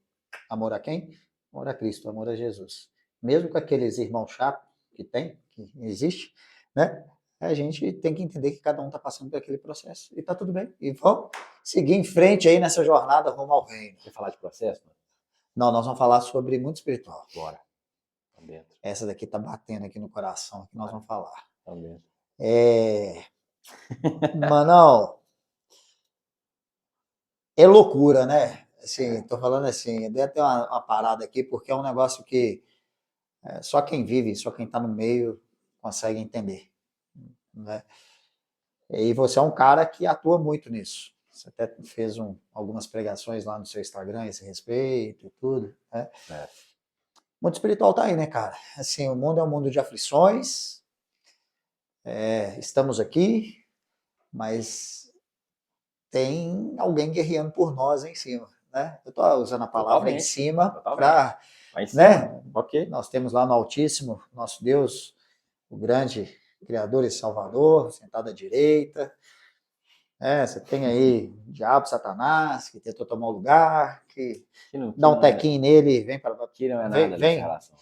Amor a quem? Amor a Cristo, amor a Jesus. Mesmo com aqueles irmãos chatos que existe, né? A gente tem que entender que cada um está passando por aquele processo. E está tudo bem. E vamos seguir em frente aí nessa jornada rumo ao reino. Quer falar de processo, mano? Não, nós vamos falar sobre mundo espiritual. Bora. Tá dentro. Essa daqui tá batendo aqui no coração, que nós vamos falar. Tá dentro. Manão, é loucura, né? Assim, tô falando assim, deve ter uma parada aqui, porque é um negócio que só quem vive, só quem tá no meio consegue entender, né? E você é um cara que atua muito nisso. Você até fez algumas pregações lá no seu Instagram a esse respeito e tudo, né? O mundo espiritual tá aí, né, cara? Assim, o mundo é um mundo de aflições, estamos aqui, mas tem alguém guerreando por nós em cima, né? Eu tô usando a palavra em cima para, né? Ok. Nós temos lá no Altíssimo, nosso Deus, o grande Criador e Salvador, sentado à direita. Você tem aí o diabo, Satanás, que tentou tomar o lugar, que dá um tequinho nele, vem para que não é nada dessa relação.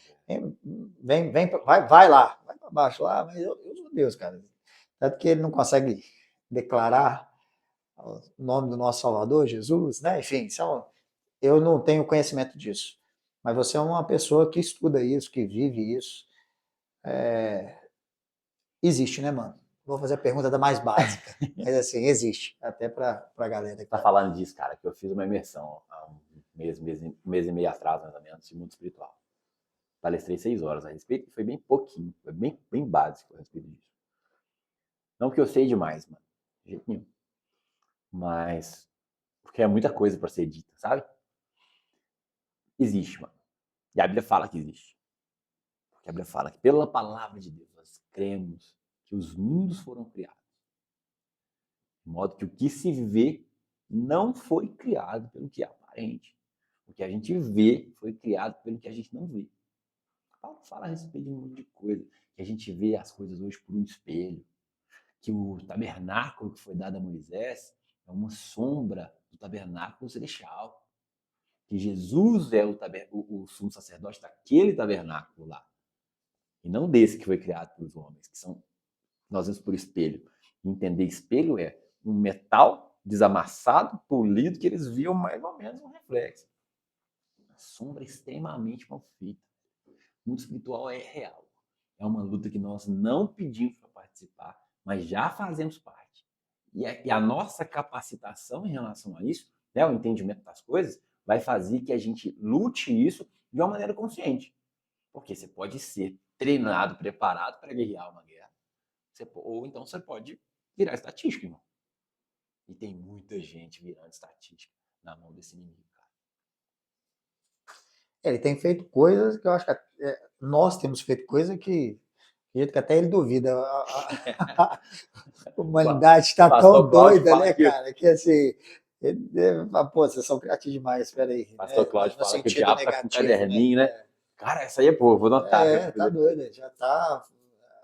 Vai lá, vai para baixo lá, mas eu sou Deus, cara. Tanto que ele não consegue declarar o nome do nosso Salvador, Jesus, né? Enfim, eu não tenho conhecimento disso. Mas você é uma pessoa que estuda isso, que vive isso. Existe, né, mano? Vou fazer a pergunta da mais básica. Mas assim, existe. Até pra galera. Tá falando disso, cara, que eu fiz uma imersão há um mês e meio atrás, mais ou menos, de mundo espiritual. Palestrei 6 horas a respeito, foi bem pouquinho, foi bem básico a respeito disso. Não que eu sei demais, mano, de jeito nenhum. Mas, porque é muita coisa pra ser dita, sabe? Existe, mano. E a Bíblia fala que existe. Porque a Bíblia fala que pela palavra de Deus nós cremos que os mundos foram criados. De modo que o que se vê não foi criado pelo que é aparente. O que a gente vê foi criado pelo que a gente não vê. Paulo fala a respeito de um monte de coisa. Que a gente vê as coisas hoje por um espelho. Que o tabernáculo que foi dado a Moisés é uma sombra do tabernáculo celestial. Que Jesus é o sumo sacerdote daquele tabernáculo lá. E não desse que foi criado pelos homens, que são nós vemos por espelho. Entender espelho é um metal desamassado, polido, que eles viam mais ou menos um reflexo. A sombra é extremamente mal feita. O mundo espiritual é real. É uma luta que nós não pedimos para participar, mas já fazemos parte. E a nossa capacitação em relação a isso, né, o entendimento das coisas, vai fazer que a gente lute isso de uma maneira consciente. Porque você pode ser treinado, preparado para guerrear uma guerra, ou então você pode virar estatística, irmão. E tem muita gente virando estatística na mão desse inimigo, cara. Ele tem feito coisas que eu acho que nós temos feito coisas que até ele duvida. A humanidade está tão doida, né, cara? Que assim, pô, vocês são criativos demais, espera aí. Pastor Cláudio fala que o diabo tá com um caderninho, né? Cara, essa aí é boa, vou notar. Tá doido, já tá.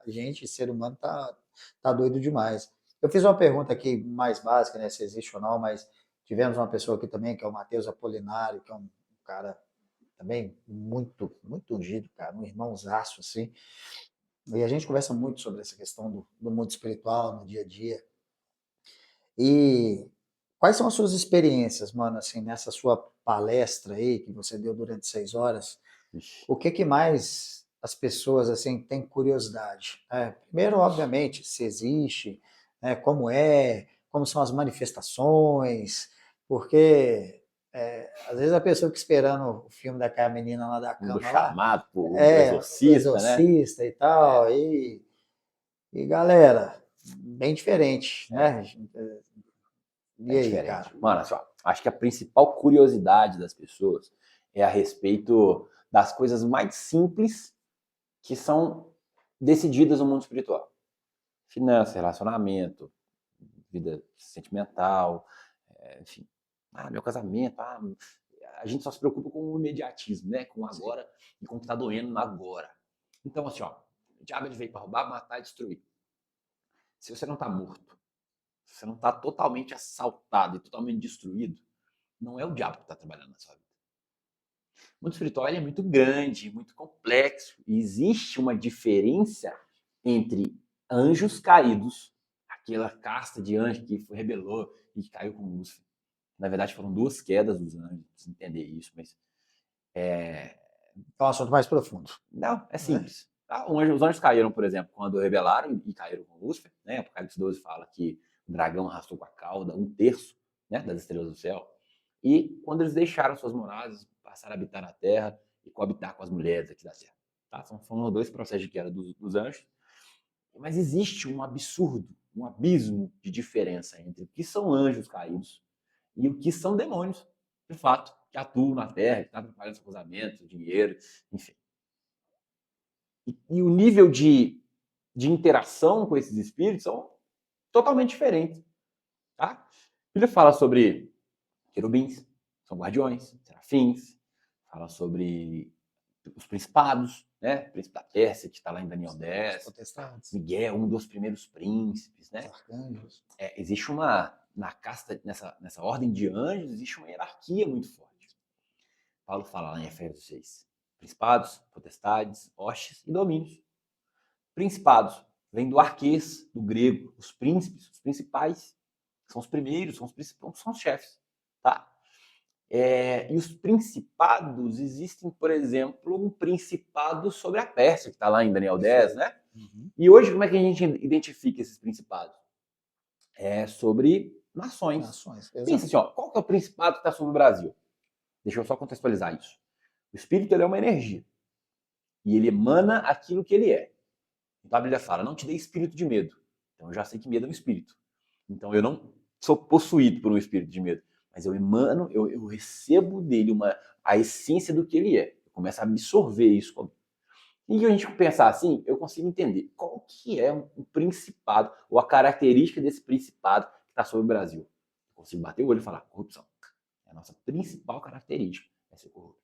A gente, ser humano, tá doido demais. Eu fiz uma pergunta aqui mais básica, né? Se existe ou não, mas tivemos uma pessoa aqui também, que é o Matheus Apolinário, que é um cara também muito, muito ungido, cara, um irmãozaço, assim. E a gente conversa muito sobre essa questão do mundo espiritual no dia a dia. E quais são as suas experiências, mano, assim, nessa sua palestra aí que você deu durante 6 horas? O que mais as pessoas, assim, têm curiosidade? Primeiro, obviamente, se existe, né, como são as manifestações, porque às vezes a pessoa que esperando o filme daquela menina lá da cama, chamado por exorcista, né? E tal, e galera, bem diferente, né? E aí, diferente. cara? Mano, só, acho que a principal curiosidade das pessoas é a respeito das coisas mais simples que são decididas no mundo espiritual. Finanças, relacionamento, vida sentimental, enfim. Meu casamento, a gente só se preocupa com o imediatismo, né? Com agora e com o que tá doendo no agora. Então, assim, ó, o diabo ele veio para roubar, matar e destruir. Se você não tá morto, se você não tá totalmente assaltado e totalmente destruído, não é o diabo que tá trabalhando na sua vida. O mundo espiritual é muito grande, muito complexo. E existe uma diferença entre anjos caídos, aquela casta de anjo que rebelou e que caiu com Lúcifer. Na verdade, foram 2 quedas dos anjos, pra você entender isso, mas É um assunto mais profundo. não, é simples. Tá? Os anjos caíram, por exemplo, quando rebelaram e caíram com Lúcifer, né? Apocalipse 12 fala que o dragão arrastou com a cauda 1/3, né, das estrelas do céu. E quando eles deixaram suas moradas, passaram a habitar na terra e coabitar com as mulheres aqui da terra. Tá? Foram 2 processos de queda dos anjos. Mas existe um absurdo, um abismo de diferença entre o que são anjos caídos e o que são demônios, de fato, que atuam na terra, que estão atrapalhando seu casamento, seu dinheiro, enfim. E o nível de interação com esses espíritos são totalmente diferentes. Tá? A Bíblia fala sobre querubins, são guardiões, serafins, fala sobre os principados, né? O príncipe da Pérsia, que está lá em Daniel 10, Miguel, um dos primeiros príncipes, né? Arcanjos. Existe na casta, nessa ordem de anjos, existe uma hierarquia muito forte. Paulo fala lá em Efésios 6, principados, potestades, hostes e domínios. Principados vem do arquês, do grego, os príncipes, os principais, são os primeiros, são os chefes, tá? E os principados, existem, por exemplo, um principado sobre a Pérsia, que está lá em Daniel 10, né? Uhum. E hoje, como é que a gente identifica esses principados? É sobre nações. Pensa assim, ó, qual que é o principado que está sobre o Brasil? Deixa eu só contextualizar isso. O espírito ele é uma energia. E ele emana aquilo que ele é. Então a Bíblia fala, não te dê espírito de medo. Então eu já sei que medo é um espírito. Então eu não sou possuído por um espírito de medo. Mas eu emano, eu recebo dele a essência do que ele é. Eu começo a absorver isso. E a gente pensar assim, eu consigo entender qual que é o principado, ou a característica desse principado que está sobre o Brasil. Eu consigo bater o olho e falar, corrupção. É a nossa principal característica, é ser corrupto.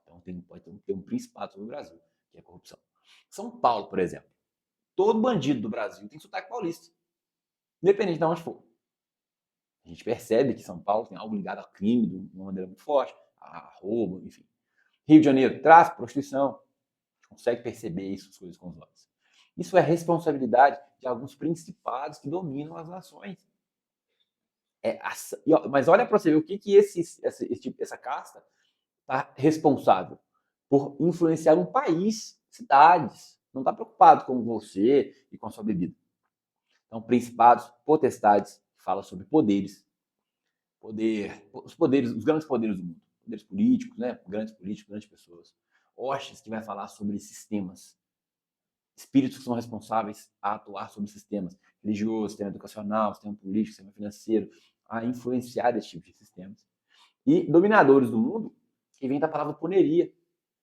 Então pode ter um principado sobre o Brasil, que é a corrupção. São Paulo, por exemplo. Todo bandido do Brasil tem sotaque paulista. Independente de onde for. A gente percebe que São Paulo tem algo ligado ao crime de uma maneira muito forte, a roubo, enfim. Rio de Janeiro, tráfico, prostituição. A gente consegue perceber essas coisas com os olhos. Isso é responsabilidade de alguns principados que dominam as nações. Mas olha para você ver o que essa casta está responsável por influenciar um país, cidades. Não está preocupado com você e com a sua bebida. Então, principados, potestades, fala sobre poderes. Os grandes poderes do mundo. Poderes políticos, né? Grandes políticos, grandes pessoas. Hostes, que vai falar sobre sistemas. Espíritos que são responsáveis a atuar sobre sistemas. Religioso, sistema educacional, sistema político, sistema financeiro. A influenciar esse tipo de sistemas. E dominadores do mundo, que vem da palavra poneria.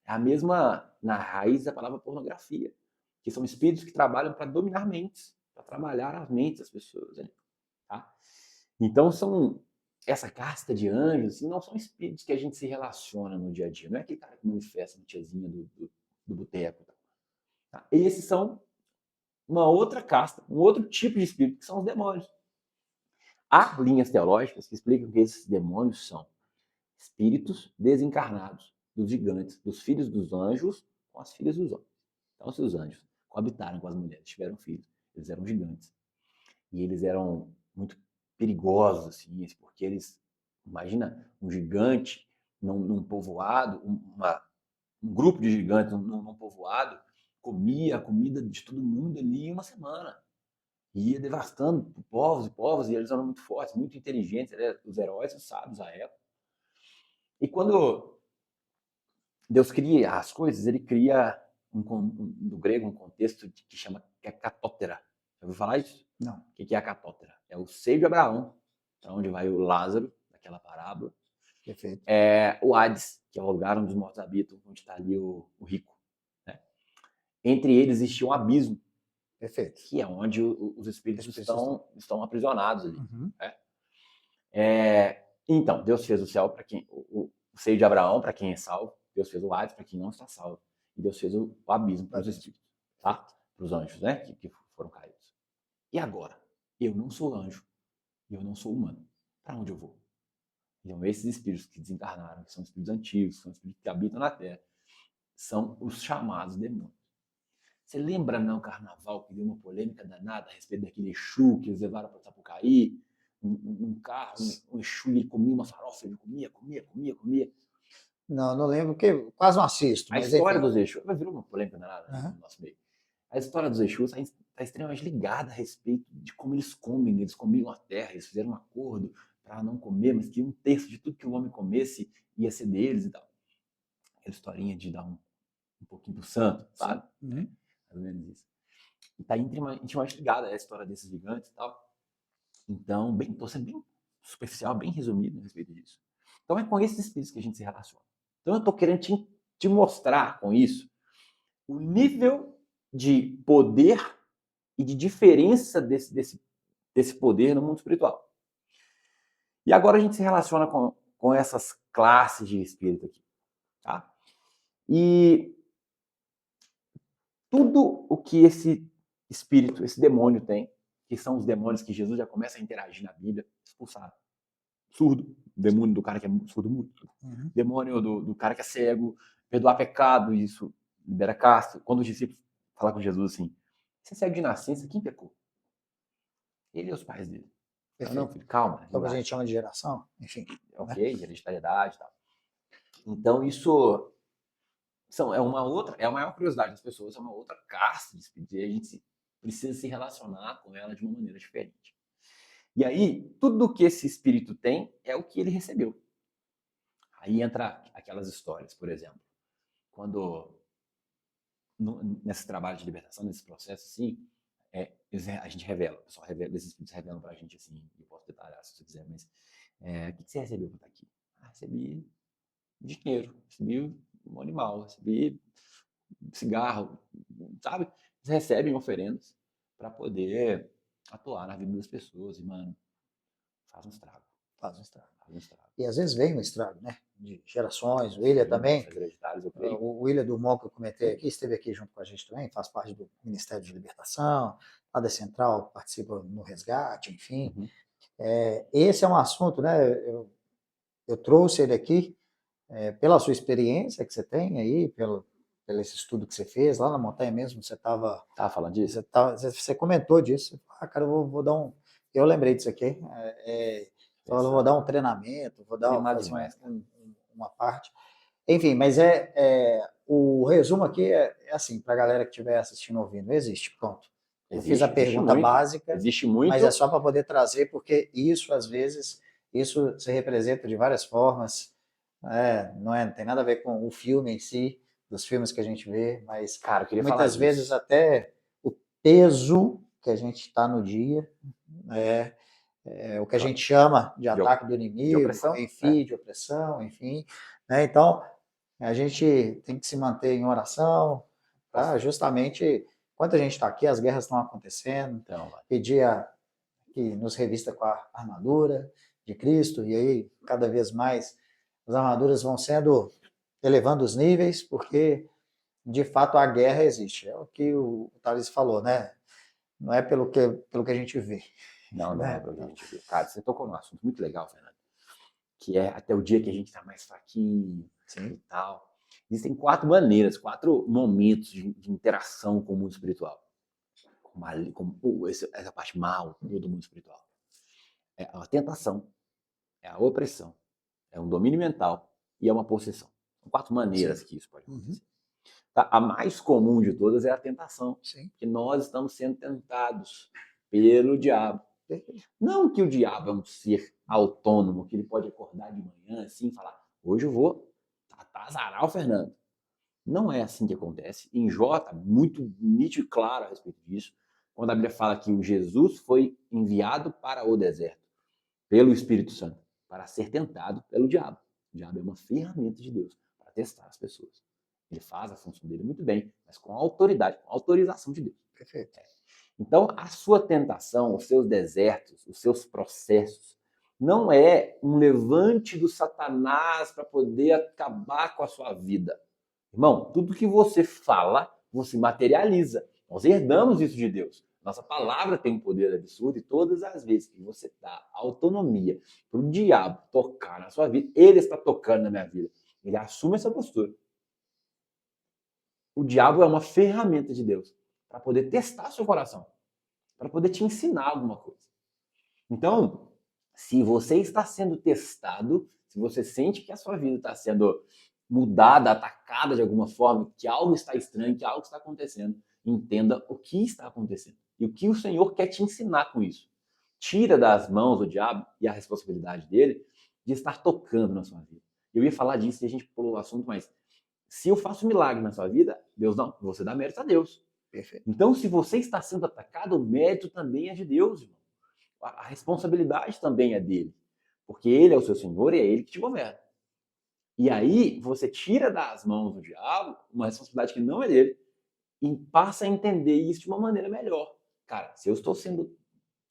É a mesma na raiz da palavra pornografia. Que são espíritos que trabalham para dominar mentes. Para trabalhar as mentes das pessoas. Né? Tá? Então, essa casta de anjos assim, não são espíritos que a gente se relaciona no dia a dia. Não é aquele cara que manifesta na tiazinha do boteco. Tá? Esses são uma outra casta, um outro tipo de espírito, que são os demônios. Há linhas teológicas que explicam que esses demônios são espíritos desencarnados dos gigantes, dos filhos dos anjos com as filhas dos homens. Então, se os anjos coabitaram com as mulheres, tiveram filhos, eles eram gigantes. E eles eram muito perigosos, assim, porque eles, imagina, um gigante num povoado, um grupo de gigantes num povoado, comia a comida de todo mundo ali em uma semana. E ia devastando povos e povos, e eles eram muito fortes, muito inteligentes, os heróis, os sábios da época. E quando Deus cria as coisas, ele cria, do grego, um contexto que chama catótera. Já ouviu falar isso? Não. O que é a catótera? É o seio de Abraão, para onde vai o Lázaro, daquela parábola. Perfeito. O Hades, que é o lugar onde os mortos habitam, onde está ali o rico. Né? Entre eles existia um abismo. Perfeito. Que é onde os espíritos estão aprisionados ali. Uhum. Né? Então, Deus fez o céu para quem... O seio de Abraão, para quem é salvo. Deus fez o Hades para quem não está salvo. E Deus fez o abismo para os espíritos. Tá? Para os anjos, né? Que foram caídos. E agora? Eu não sou anjo. E eu não sou humano. Para onde eu vou? Então, esses espíritos que desencarnaram, que são espíritos antigos, que são espíritos que habitam na Terra, são os chamados demônios. Você lembra, não, carnaval, que deu uma polêmica danada a respeito daquele Exu que eles levaram para Sapucaí? Um carro, um Exu, e ele comia uma farofa, ele comia. Não, não lembro, porque quase não assisto, A mas história enfim. dos Exus, virou uma polêmica danada Aham. no nosso meio. A história dos Exus está extremamente ligada a respeito de como eles comem. Eles comiam a terra, eles fizeram um acordo para não comer, mas que um terço de tudo que o homem comesse ia ser deles e tal. Aquela historinha de dar um pouquinho pro santo, sabe? Uhum. Mais ou menos isso. E está intimamente ligada a história desses gigantes e tal. Então, estou sendo bem superficial, bem resumido a respeito disso. Então, é com esses espíritos que a gente se relaciona. Então, eu estou querendo te mostrar com isso o nível de poder e de diferença desse poder no mundo espiritual. E agora a gente se relaciona com essas classes de espírito aqui. Tá? E tudo o que esse espírito, esse demônio tem, que são os demônios que Jesus já começa a interagir na Bíblia, expulsado. Surdo, demônio do cara que é surdo mudo. Uhum. Demônio do cara que é cego, perdoar pecado, isso libera casto. Quando os discípulos falam com Jesus assim, você é cego de nascença, quem pecou? Ele e os pais dele. Não, filho, calma. É o que a gente chama de geração, enfim. Ok, hereditariedade e tal. Então, isso é uma outra, é a maior curiosidade das pessoas, é uma outra casta de espíritos, e a gente precisa se relacionar com ela de uma maneira diferente. E aí, tudo que esse espírito tem é o que ele recebeu. Aí entra aquelas histórias, por exemplo, quando nesse trabalho de libertação, nesse processo assim, a gente revela, o pessoal revela, esses espíritos revelam pra gente assim, eu posso detalhar se você quiser, mas o que você recebeu para estar aqui? Recebi dinheiro, recebi um animal, recebi cigarro, sabe? Eles recebem oferendas para poder atuar na vida das pessoas e, mano, faz um estrago. Faz um estrago. Faz um estrago. E às vezes vem um estrago, né? De gerações. O William também. O William Dumont, que eu comentei aqui, esteve aqui junto com a gente também, faz parte do Ministério de Libertação, lá da Central, participa no resgate, enfim. Uhum. Esse é um assunto, né? Eu trouxe ele aqui pela sua experiência que você tem aí, pelo esse estudo que você fez, lá na montanha mesmo, você estava... Tava falando disso? Você comentou disso. Cara, eu vou dar um... Eu lembrei disso aqui. Eu vou dar um treinamento, vou fazer uma parte. Enfim, mas o resumo aqui é assim, para a galera que estiver assistindo ouvindo, existe, pronto. Eu fiz a pergunta básica, existe muito, mas é só para poder trazer, porque isso, às vezes, isso se representa de várias formas, não tem nada a ver com o filme em si, dos filmes que a gente vê, mas cara, muitas vezes até o peso que a gente está no dia o que a gente chama de ataque do inimigo, de opressão, enfim. Né? Então, a gente tem que se manter em oração, para justamente, enquanto a gente está aqui, as guerras estão acontecendo, pedir que nos revista com a armadura de Cristo, e aí, cada vez mais, as armaduras vão sendo, elevando os níveis, porque, de fato, a guerra existe. É o que o Thales falou, né? Não é pelo que a gente vê. Não é pelo que a gente vê. Cara, você tocou num assunto muito legal, Fernando, que é até o dia que a gente está mais fraquinho e tal. Existem 4 maneiras, 4 momentos de interação com o mundo espiritual. Com essa parte mal do mundo espiritual. É a tentação, é a opressão, é um domínio mental e é uma possessão. São 4 maneiras que isso pode acontecer. Tá? A mais comum de todas é a tentação, que nós estamos sendo tentados pelo diabo. Não que o diabo é um ser autônomo, que ele pode acordar de manhã assim e falar, hoje eu vou azarar o Fernando. Não é assim que acontece. Em Jó está muito nítido e claro a respeito disso, quando a Bíblia fala que o Jesus foi enviado para o deserto pelo Espírito Santo para ser tentado pelo diabo. O diabo é uma ferramenta de Deus para testar as pessoas. Ele faz a função dele muito bem, mas com autoridade, com autorização de Deus. Perfeito. Então, a sua tentação, os seus desertos, os seus processos, não é um levante do Satanás para poder acabar com a sua vida. Irmão, tudo que você fala, você materializa. Nós herdamos isso de Deus. Nossa palavra tem um poder absurdo e todas as vezes que você dá autonomia para o diabo tocar na sua vida, ele está tocando na minha vida. Ele assume essa postura. o diabo é uma ferramenta de Deus para poder testar seu coração, para poder te ensinar alguma coisa. Então, se você está sendo testado, se você sente que a sua vida está sendo mudada, atacada de alguma forma, que algo está estranho, que algo está acontecendo, entenda o que está acontecendo e o que o Senhor quer te ensinar com isso. Tira das mãos do diabo e a responsabilidade dele de estar tocando na sua vida. Eu ia falar disso e a gente pulou o assunto, mas se eu faço um milagre na sua vida, Deus não, você dá mérito a Deus. Perfeito. Então, se você está sendo atacado, o mérito também é de Deus, irmão. A responsabilidade também é dele, porque ele é o seu Senhor e é ele que te governa. E aí você tira das mãos do diabo uma responsabilidade que não é dele e passa a entender isso de uma maneira melhor. Cara, se eu estou sendo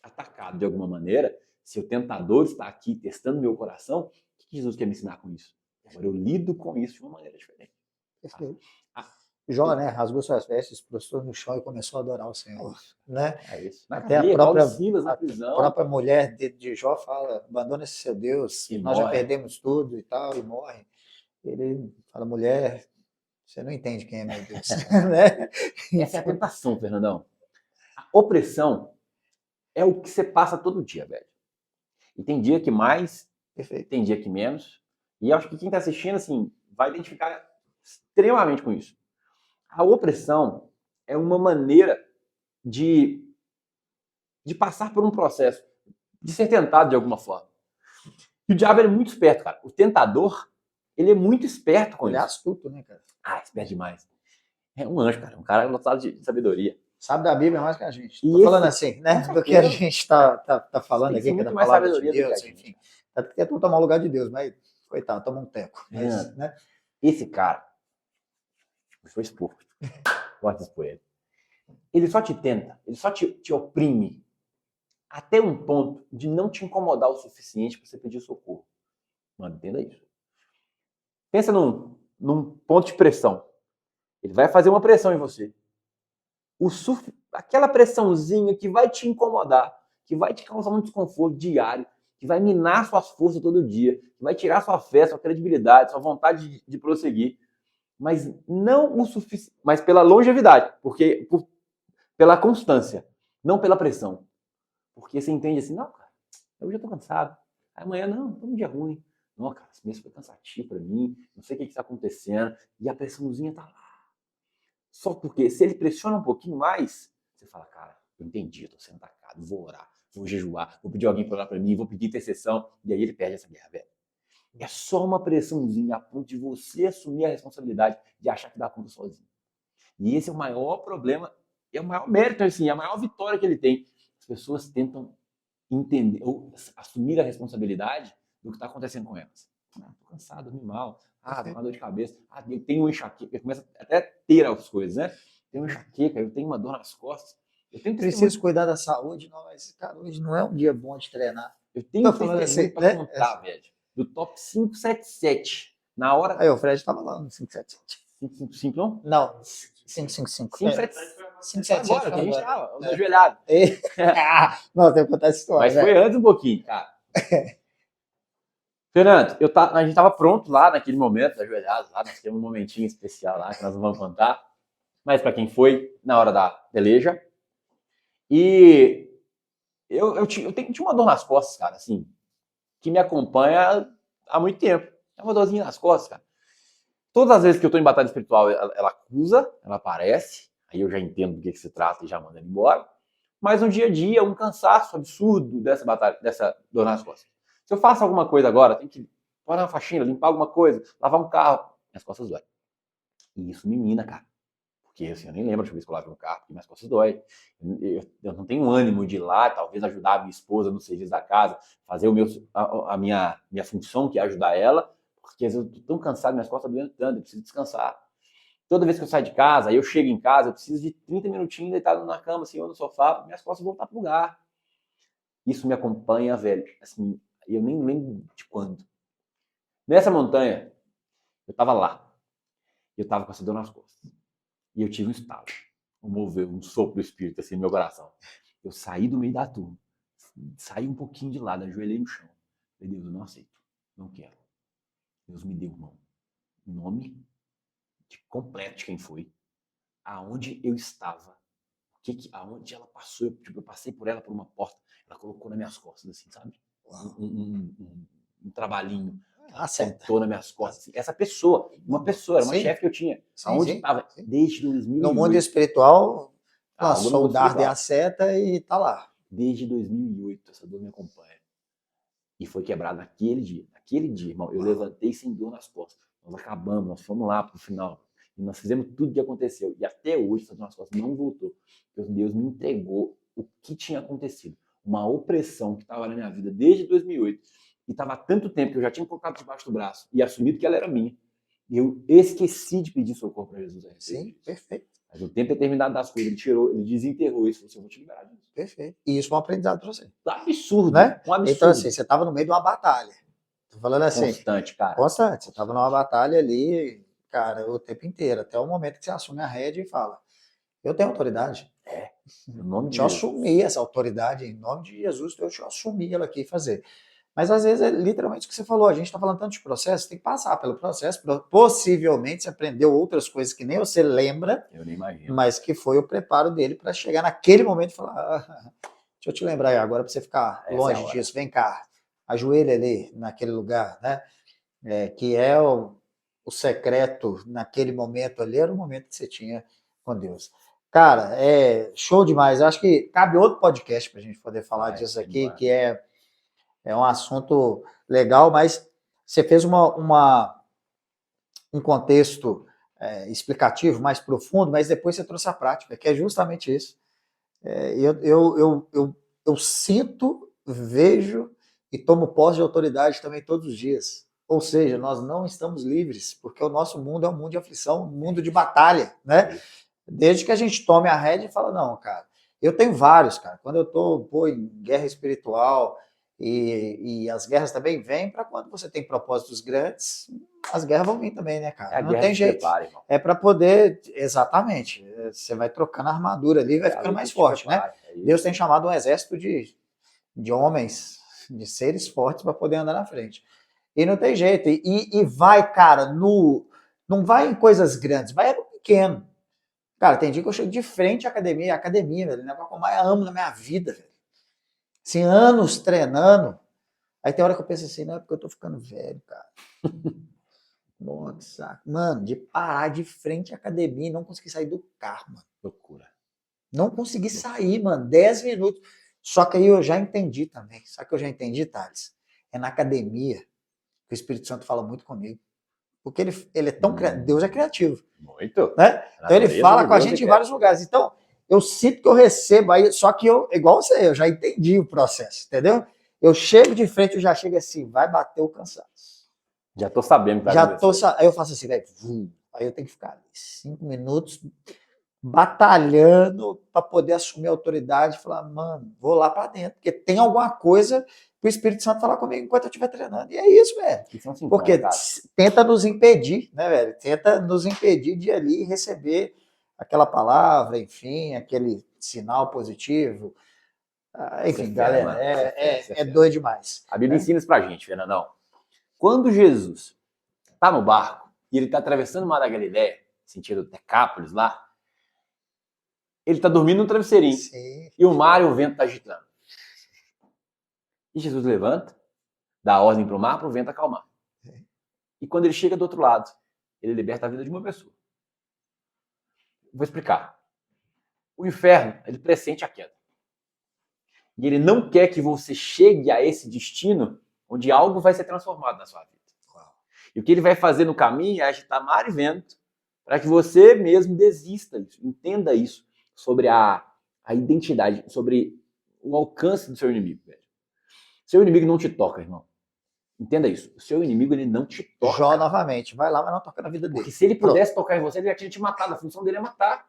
atacado de alguma maneira, se o tentador está aqui testando meu coração, o que Jesus quer me ensinar com isso? Agora eu lido com isso de uma maneira diferente. Perfeito. Ah, Jó, né, rasgou suas vestes, prostrou no chão e começou a adorar o Senhor, né? é isso. Na Até a cadeia, Paulo própria, e Silas na a prisão. própria mulher de Jó fala, abandona esse seu Deus, E nós já morre. perdemos tudo e tal, e morre. Ele fala, mulher, você não entende quem é meu Deus, né? Essa é a tentação, Fernandão. A opressão é o que você passa todo dia, velho. E tem dia que mais, Perfeito. tem dia que menos. E eu acho que quem está assistindo, assim, vai identificar extremamente com isso. A opressão é uma maneira de passar por um processo, de ser tentado de alguma forma. E o diabo é muito esperto, cara. O tentador, ele é muito esperto com Ele é isso. astuto, né, cara? Ah, esperto demais. É um anjo, cara. Um cara lotado de sabedoria. Sabe da Bíblia mais que a gente. E Tô falando assim, né? Do que a gente está falando tem aqui, que é da muito mais palavra de sabedoria do que a Deus, gente. enfim. Tá tentando tomar o lugar de Deus, mas, coitado, toma um teco. Mas, É. né? Esse cara, eu sou expor. Pode expor ele. Ele só te tenta, ele só te oprime até um ponto de não te incomodar o suficiente para você pedir socorro. Mano, entenda isso. Pensa num ponto de pressão. Ele vai fazer uma pressão em você. Aquela pressãozinha que vai te incomodar, que vai te causar um desconforto diário, que vai minar suas forças todo dia, que vai tirar sua fé, sua credibilidade, sua vontade de prosseguir. Mas não o suficiente, mas pela longevidade, pela constância, não pela pressão. Porque você entende assim, não, cara, eu já tô cansado. Amanhã, não, tô num dia ruim. Não, cara, esse mês foi cansativo pra mim, não sei o que tá acontecendo. E a pressãozinha tá lá. Só porque se ele pressiona um pouquinho mais, você fala, cara, eu entendi, eu tô sendo atacado, vou orar, vou jejuar, vou pedir alguém pra orar pra mim, vou pedir intercessão. E aí ele perde essa guerra, velho. É só uma pressãozinha a ponto de você assumir a responsabilidade de achar que dá conta sozinho. E esse é o maior problema, é o maior mérito, assim, é a maior vitória que ele tem. As pessoas tentam entender ou assumir a responsabilidade do que está acontecendo com elas. Ah, tô cansado, dormi mal. Ah, tô com uma dor de cabeça. Ah, eu tenho uma enxaqueca. Começa até a ter as coisas, né? Tenho uma enxaqueca, eu tenho uma dor nas costas. Eu tenho Preciso cuidar da saúde, não, mas, cara, hoje não é um dia bom de treinar. Eu tenho falando testemunho assim, para né? contar, velho. Do top 577. Na hora. Aí o Fred estava lá no 577. 555, não? Não, 555. 577. Agora, que a gente tava É. ajoelhado. Não, tem que contar essa história. Mas foi antes um pouquinho, cara. Fernando, a gente tava pronto lá naquele momento, ajoelhados lá, nós temos um momentinho especial lá que nós não vamos contar. Mas para quem foi, na hora da peleja. E eu tinha uma dor nas costas, cara, assim, que me acompanha há muito tempo. É uma dorzinha nas costas, cara. Todas as vezes que eu tô em batalha espiritual, ela acusa, ela aparece, aí eu já entendo do que se trata e já mando ela embora. Mas no dia a dia, um cansaço absurdo dessa batalha, dessa dor nas costas. Se eu faço alguma coisa agora, tenho que parar uma faxina, limpar alguma coisa, lavar um carro, minhas costas doem. E isso me mina, cara. Porque assim, eu nem lembro de vez que eu lavei um carro, porque minhas costas doem. Eu não tenho ânimo de ir lá, talvez ajudar a minha esposa no serviço da casa, fazer a minha função, que é ajudar ela, porque às vezes eu tô tão cansado, minhas costas doendo tanto, eu preciso descansar. Toda vez que eu saio de casa, aí eu chego em casa, eu preciso de 30 minutinhos deitado na cama, assim, ou no sofá, minhas costas voltar pro lugar. Isso me acompanha, velho. Assim, eu nem lembro de quando. Nessa montanha, eu tava lá. Eu tava com essa dor nas costas. E eu tive um estalo, um mover, um sopro do espírito, assim, no meu coração. Eu saí do meio da turma. Saí um pouquinho de lado, ajoelhei no chão. Falei, Deus, eu não aceito. Não quero. Deus me deu, irmão, nome completo de quem foi. aonde eu estava, aonde ela passou, eu passei por ela por uma porta, ela colocou nas minhas costas, assim, sabe? Um trabalhinho. Ela sentou nas minhas costas. Assim. Essa pessoa, era uma chefe que eu tinha. Aonde estava? Desde 2008. No mundo espiritual, lançou o dardo e a seta e tá lá. Desde 2008, essa dor me acompanha. E foi quebrado naquele dia. Naquele dia, irmão, eu levantei sem dor nas costas. Nós acabamos, nós fomos lá pro final. E nós fizemos tudo o que aconteceu. E até hoje, essa dor nas costas não voltou. Deus me entregou o que tinha acontecido. Uma opressão que estava na minha vida desde 2008. E estava há tanto tempo que eu já tinha colocado debaixo do braço e assumido que ela era minha. E eu esqueci de pedir socorro para Jesus. Sim, perfeito. Mas o tempo determinado das coisas, ele tirou, ele desenterrou isso. Eu vou te liberar disso. Perfeito. E isso foi um aprendizado para você. Absurdo, né? Um absurdo. Então, assim, você estava no meio de uma batalha. Tô falando assim. Constante, cara. Constante. Você estava numa batalha ali, cara, o tempo inteiro. Até o momento que você assume a rédea e fala: eu tenho autoridade. No nome de Jesus. Eu assumi essa autoridade. Em nome de Jesus, eu te assumi ela aqui e fazer. Mas às vezes é literalmente o que você falou, a gente está falando tanto de processo, tem que passar pelo processo, possivelmente você aprendeu outras coisas que nem você lembra, eu nem imagino, mas que foi o preparo dele para chegar naquele momento e falar, deixa eu te lembrar aí agora para você ficar longe disso, vem cá, ajoelha ali naquele lugar, né? Que é o secreto naquele momento ali, era o momento que você tinha com Deus. Cara, show demais, acho que cabe outro podcast para a gente poder falar disso aqui, que é um assunto legal, mas você fez um contexto explicativo mais profundo, mas depois você trouxe a prática, que é justamente isso. Eu sinto, vejo e tomo posse de autoridade também todos os dias. Ou seja, nós não estamos livres, porque o nosso mundo é um mundo de aflição, um mundo de batalha, né? Desde que a gente tome a rédea e fala, não, cara, eu tenho vários, cara. Quando eu tô em guerra espiritual, e as guerras também vêm para quando você tem propósitos grandes, as guerras vão vir também, né, cara? Não tem jeito. Prepara, é para poder, exatamente, você vai trocando a armadura ali e vai ficando mais forte, né? Deus tem chamado um exército de homens, de seres fortes para poder andar na frente. E não tem jeito. E vai, cara, não vai em coisas grandes, vai no pequeno. Cara, tem dia que eu chego de frente à academia, velho, né? Como eu amo na minha vida, velho. Assim, anos treinando. Aí tem hora que eu penso assim, não é porque eu tô ficando velho, cara. Nossa, que saco. Mano, de parar de frente à academia e não conseguir sair do carro, mano. Loucura. Não consegui sair, mano. 10 minutos. Só que aí eu já entendi também. Sabe o que eu já entendi, Thales? É na academia que o Espírito Santo fala muito comigo. Porque ele é tão criativo. Deus é criativo. Muito. Né? Então ele fala com a gente em vários lugares. Então, eu sinto que eu recebo aí, só que igual você, eu já entendi o processo, entendeu? Eu chego de frente, eu já chego assim, vai bater o cansaço. Já tô sabendo que vai acontecer. Aí eu faço assim, velho, aí eu tenho que ficar ali 5 minutos batalhando para poder assumir a autoridade e falar, mano, vou lá para dentro, porque tem alguma coisa que o Espírito Santo falar comigo enquanto eu estiver treinando. E é isso, velho. Porque tenta nos impedir, né, velho? Tenta nos impedir de ali receber aquela palavra, enfim, aquele sinal positivo. Enfim, galera, é doido demais. A Bíblia ensina isso pra gente, Fernandão. Quando Jesus tá no barco e ele tá atravessando o Mar da Galileia, sentido Decápolis lá, ele tá dormindo no travesseirinho. Sim. E o mar e o vento tá agitando. E Jesus levanta, dá ordem pro mar, pro vento acalmar. E quando ele chega do outro lado, ele liberta a vida de uma pessoa. Vou explicar. O inferno, ele pressente a queda. E ele não quer que você chegue a esse destino onde algo vai ser transformado na sua vida. E o que ele vai fazer no caminho é agitar mar e vento para que você mesmo desista disso, entenda isso sobre a identidade, sobre o alcance do seu inimigo, velho. Seu inimigo não te toca, irmão. Entenda isso. O seu inimigo, ele não te toca. Jó novamente. Vai lá, mas não toca na vida dele. Porque se ele pudesse tocar em você, ele já tinha te matado. A função dele é matar.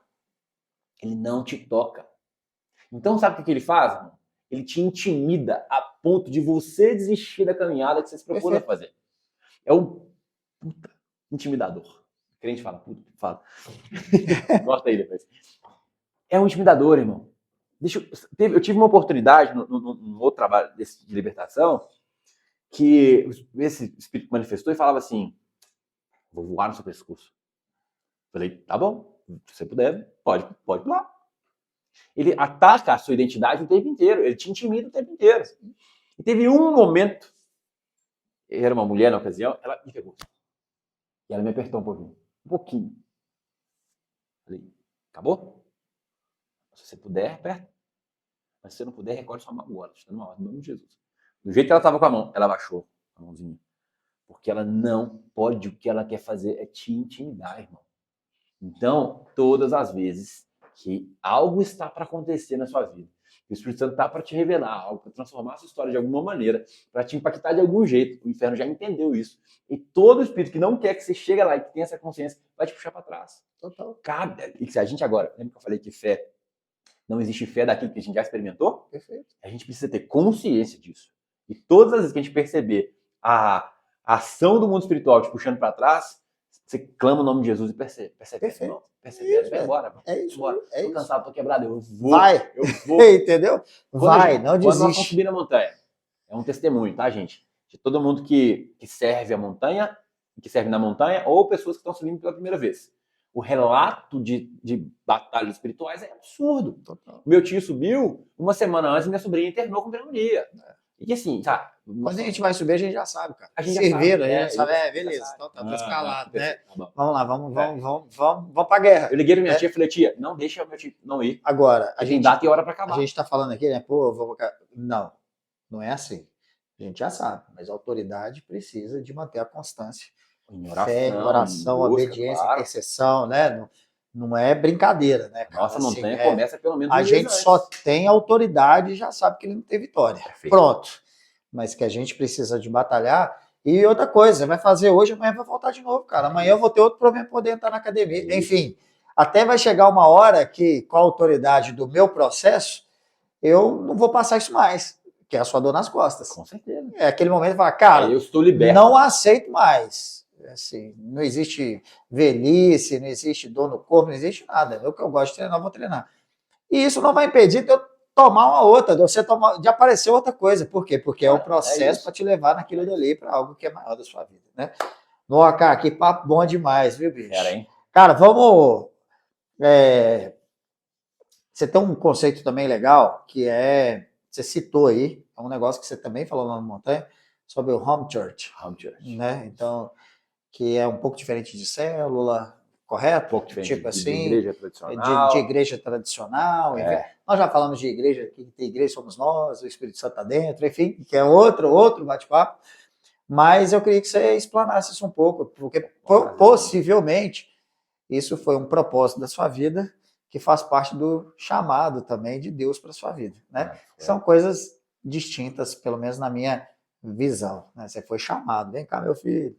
Ele não te toca. Então, sabe o que ele faz, irmão? Ele te intimida a ponto de você desistir da caminhada que você se propôs a fazer. É um puta intimidador. O crente fala, puta, fala. Corta aí depois. É um intimidador, irmão. Eu tive uma oportunidade no outro trabalho de libertação que esse espírito manifestou e falava assim, vou voar no seu pescoço. Falei, tá bom. Se você puder, pode pular. Ele ataca a sua identidade o tempo inteiro. Ele te intimida o tempo inteiro. E teve um momento, era uma mulher na ocasião, ela me pegou. E ela me apertou um pouquinho. Um pouquinho. Falei, acabou? Se você puder, aperta. Mas se você não puder, recolhe sua mão agora. Está numa ordem, no nome de Jesus. Do jeito que ela estava com a mão, ela abaixou a mãozinha. Porque ela não pode, o que ela quer fazer é te intimidar, irmão. Então, todas as vezes que algo está para acontecer na sua vida, que o Espírito Santo está para te revelar algo, para transformar a sua história de alguma maneira, para te impactar de algum jeito, o inferno já entendeu isso. E todo espírito que não quer que você chegue lá e que tenha essa consciência, vai te puxar para trás. Total. Cada, e se a gente agora, lembra que eu falei que fé, não existe fé daquilo que a gente já experimentou? Perfeito. A gente precisa ter consciência disso. E todas as vezes que a gente perceber a ação do mundo espiritual te puxando para trás, você clama o nome de Jesus e percebe. Perfeito. Percebe, vai embora. Mano. É isso. Embora. É tô isso. cansado, tô quebrado. Eu vou. Vai. Eu vou. Entendeu? Vai, não Quando nós vamos desiste. subir na montanha. É um testemunho, tá, gente? De todo mundo que serve a montanha, que serve na montanha, ou pessoas que estão subindo pela primeira vez. O relato de batalhas espirituais é absurdo. Total. Meu tio subiu, uma semana antes minha sobrinha internou com pneumonia. E assim, tá. Quando a gente vai subir, a gente já sabe, cara. A gente se já vira, sabe, a gente sabe, já beleza, sabe. então tá escalado, né? Tá bom. Vamos lá, vamos pra guerra. Eu liguei pra minha tia e falei, tia, não deixa o meu tio não ir. Agora, A gente data e hora pra acabar. A gente tá falando aqui, né? Pô, eu vou... Não é assim. A gente já sabe, mas a autoridade precisa de manter a constância. Em oração, fé, oração, busca, obediência, claro. Intercessão, né? Não é brincadeira, né, cara? Nossa Assim, montanha começa pelo menos a gente antes. só tem autoridade e já sabe que ele não tem vitória. Perfeito. Pronto. Mas que a gente precisa de batalhar. E outra coisa, vai fazer hoje, amanhã vai voltar de novo, cara. Amanhã eu vou ter outro problema para poder entrar na academia. Isso. Enfim, até vai chegar uma hora que, com a autoridade do meu processo, eu não vou passar isso mais, que é a sua dor nas costas. Com certeza. É aquele momento de falar, cara, eu estou liberto. Não aceito mais. Assim, não existe velhice, não existe dor no corpo, não existe nada. Eu que eu gosto de treinar, eu vou treinar. E isso não vai impedir de eu tomar uma outra, de aparecer outra coisa. Por quê? Porque é o processo para te levar naquilo dali para algo que é maior da sua vida, né? Nossa, cara, que papo bom demais, viu, bicho? Era, hein? Cara, vamos... Você tem um conceito também legal, que é... Você citou aí, é um negócio que você também falou lá no Montanha, sobre o home church. Home church. Né? Então... que é um pouco diferente de célula, correto? Um pouco diferente tipo de assim, igreja tradicional. De igreja tradicional. Nós já falamos de igreja, que tem igreja somos nós, o Espírito Santo está dentro, enfim, que é outro bate-papo. Mas eu queria que você explanasse isso um pouco, porque possivelmente isso foi um propósito da sua vida, que faz parte do chamado também de Deus para a sua vida. Né? São coisas distintas, pelo menos na minha visão. Né? Você foi chamado, vem cá, meu filho.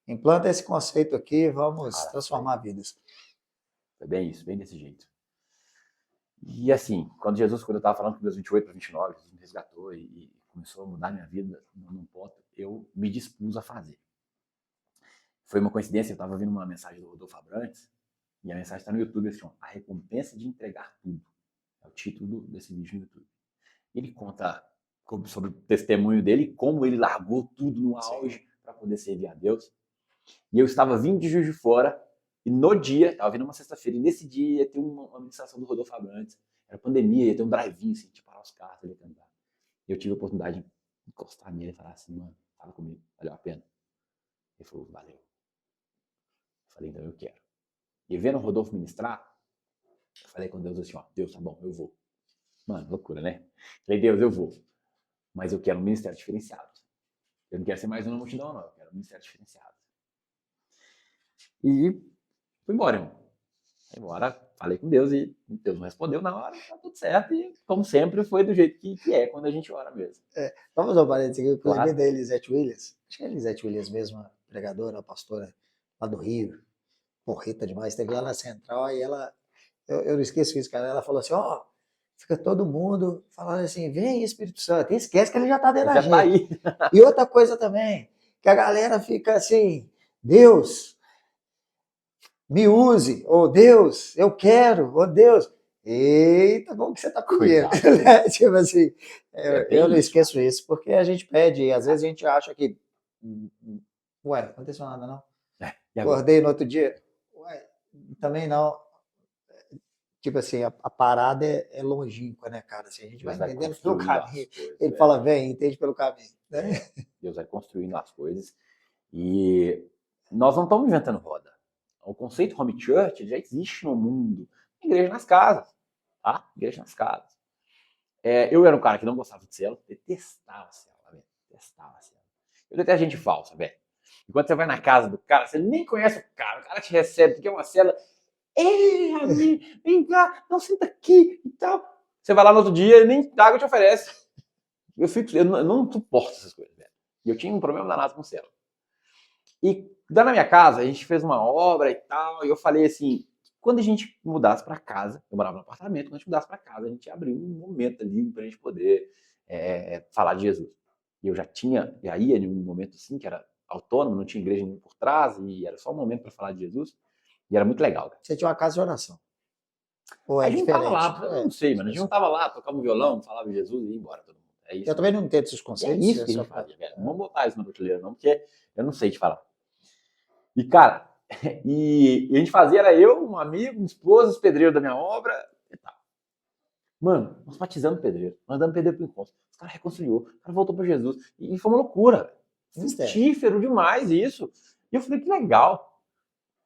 Implanta esse conceito aqui, vamos transformar vidas. É bem isso, bem desse jeito. E assim, quando eu estava falando com meus 28 para 29, Jesus me resgatou e começou a mudar minha vida num ponto, eu me dispus a fazer. Foi uma coincidência, eu estava vendo uma mensagem do Rodolfo Abrantes, e a mensagem está no YouTube, assim, ó, a recompensa de entregar tudo. É o título desse vídeo no YouTube. Ele conta sobre o testemunho dele, como ele largou tudo no auge para poder servir a Deus. E eu estava vindo de Juiz de Fora, e no dia, estava vindo uma sexta-feira, e nesse dia ia ter uma ministração do Rodolfo Abrantes. Era pandemia, ia ter um drive-in, assim, tipo, parar os carros, ele ia cantar. E eu tive a oportunidade de encostar nele e falar assim, mano, fala comigo, valeu a pena. Ele falou, valeu. Eu falei, então eu quero. E vendo o Rodolfo ministrar, eu falei com Deus assim, ó, Deus, tá bom, eu vou. Mano, loucura, né? Falei, Deus, eu vou. Mas eu quero um ministério diferenciado. Eu não quero ser mais uma multidão, não. Eu quero um ministério diferenciado. E fui embora, irmão. Fui embora, falei com Deus e Deus não respondeu na hora, tá tudo certo. E, como sempre, foi do jeito que é quando a gente ora mesmo. Vamos dar um parênteses aqui. Eu lembrei Claro. da Elisete Williams. Acho que é a Elisete Williams mesmo, a pregadora, a pastora lá do Rio. Porreta demais. Esteve lá na Central e ela... Eu não esqueço isso, cara. Ela falou assim, ó, fica todo mundo falando assim, vem Espírito Santo. E esquece que ele já tá dentro da gente. Tá aí. E outra coisa também, que a galera fica assim, Deus, me use, ou Deus, eu quero, ou Deus. Eita, como que você tá comigo? Tipo assim, eu não esqueço isso, porque a gente pede, e às vezes a gente acha que, ué, não aconteceu nada não. Acordei no outro dia, ué, também não. tipo assim, a parada é longínqua, né, cara? Assim, a gente vai Deus vai entendendo pelo construindo as caminho. coisas. Ele fala, vem, entende pelo caminho, né? Deus vai construindo as coisas. E nós não estamos inventando roda. O conceito home church já existe no mundo. Igreja nas casas, tá? Igreja nas casas. Eu era um cara que não gostava de célula, detestava célula, velho. Detestava célula. Eu detesto gente falsa, velho. E quando você vai na casa do cara, você nem conhece o cara te recebe, porque é uma célula. Ei, amigo, vem cá, não, senta aqui e tal. Você vai lá no outro dia e nem água te oferece. Eu não suporto essas coisas, velho. E eu tinha um problema danado com célula. E lá na minha casa, a gente fez uma obra e tal, e eu falei assim, quando a gente mudasse para casa, eu morava no apartamento, quando a gente mudasse para casa, a gente abriu um momento ali para a gente poder falar de Jesus. E eu já tinha, e aí em um momento assim, que era autônomo, não tinha igreja nenhuma por trás, e era só um momento para falar de Jesus, e era muito legal. Cara. Você tinha uma casa de oração. Ou A é gente tava diferente? lá, eu não sei, mano, a gente não tava lá, tocava um violão, falava de Jesus e ia embora todo mundo. É isso. Eu também não entendo esses E é conceitos. isso que a gente fazia, velho. Não vamos botar isso na prateleira não, porque eu não sei te falar. E, cara, e a gente fazia, era eu, um amigo, um esposo, os pedreiros da minha obra e tal. Mano, nós batizamos o pedreiro, nós damos pedreiro pro encontro. Os caras reconciliou, o cara voltou pra Jesus. E foi uma loucura. Frutífero demais isso. E eu falei, que legal.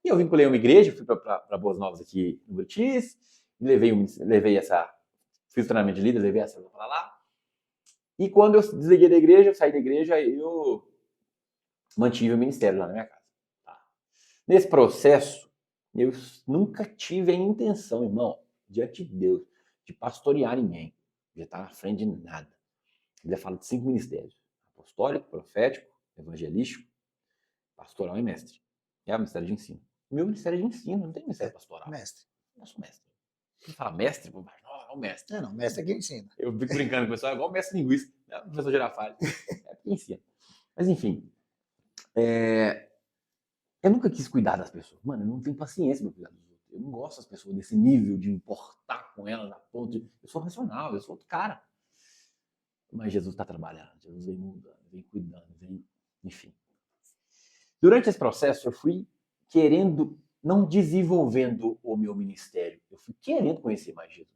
E eu vinculei uma igreja, fui pra Boas Novas aqui no Buritis, levei essa, fiz o treinamento de líder, levei essa pra lá. E quando eu desliguei da igreja, eu saí da igreja, eu mantive o ministério lá na minha casa. Nesse processo, eu nunca tive a intenção, irmão, diante de Deus, de pastorear ninguém, de estar na frente de nada. Ele fala de 5 ministérios: apostólico, profético, evangelístico, pastoral e mestre. É o ministério de ensino. O meu ministério é de ensino, não tem ministério pastoral. Mestre. Eu sou mestre. Quem fala mestre, não, é o mestre. Não, mestre é quem ensina. Eu fico brincando com o pessoal, é igual o mestre linguista, né? O professor Girafales. É quem ensina. Mas enfim, eu nunca quis cuidar das pessoas. Mano, eu não tenho paciência pra cuidar dos outros. Eu não gosto das pessoas desse nível de importar com elas a ponto de... Eu sou racional, eu sou outro cara. Mas Jesus está trabalhando, Jesus vem mudando, vem cuidando, vem... Enfim. Durante esse processo, eu fui querendo, não desenvolvendo o meu ministério, eu fui querendo conhecer mais Jesus.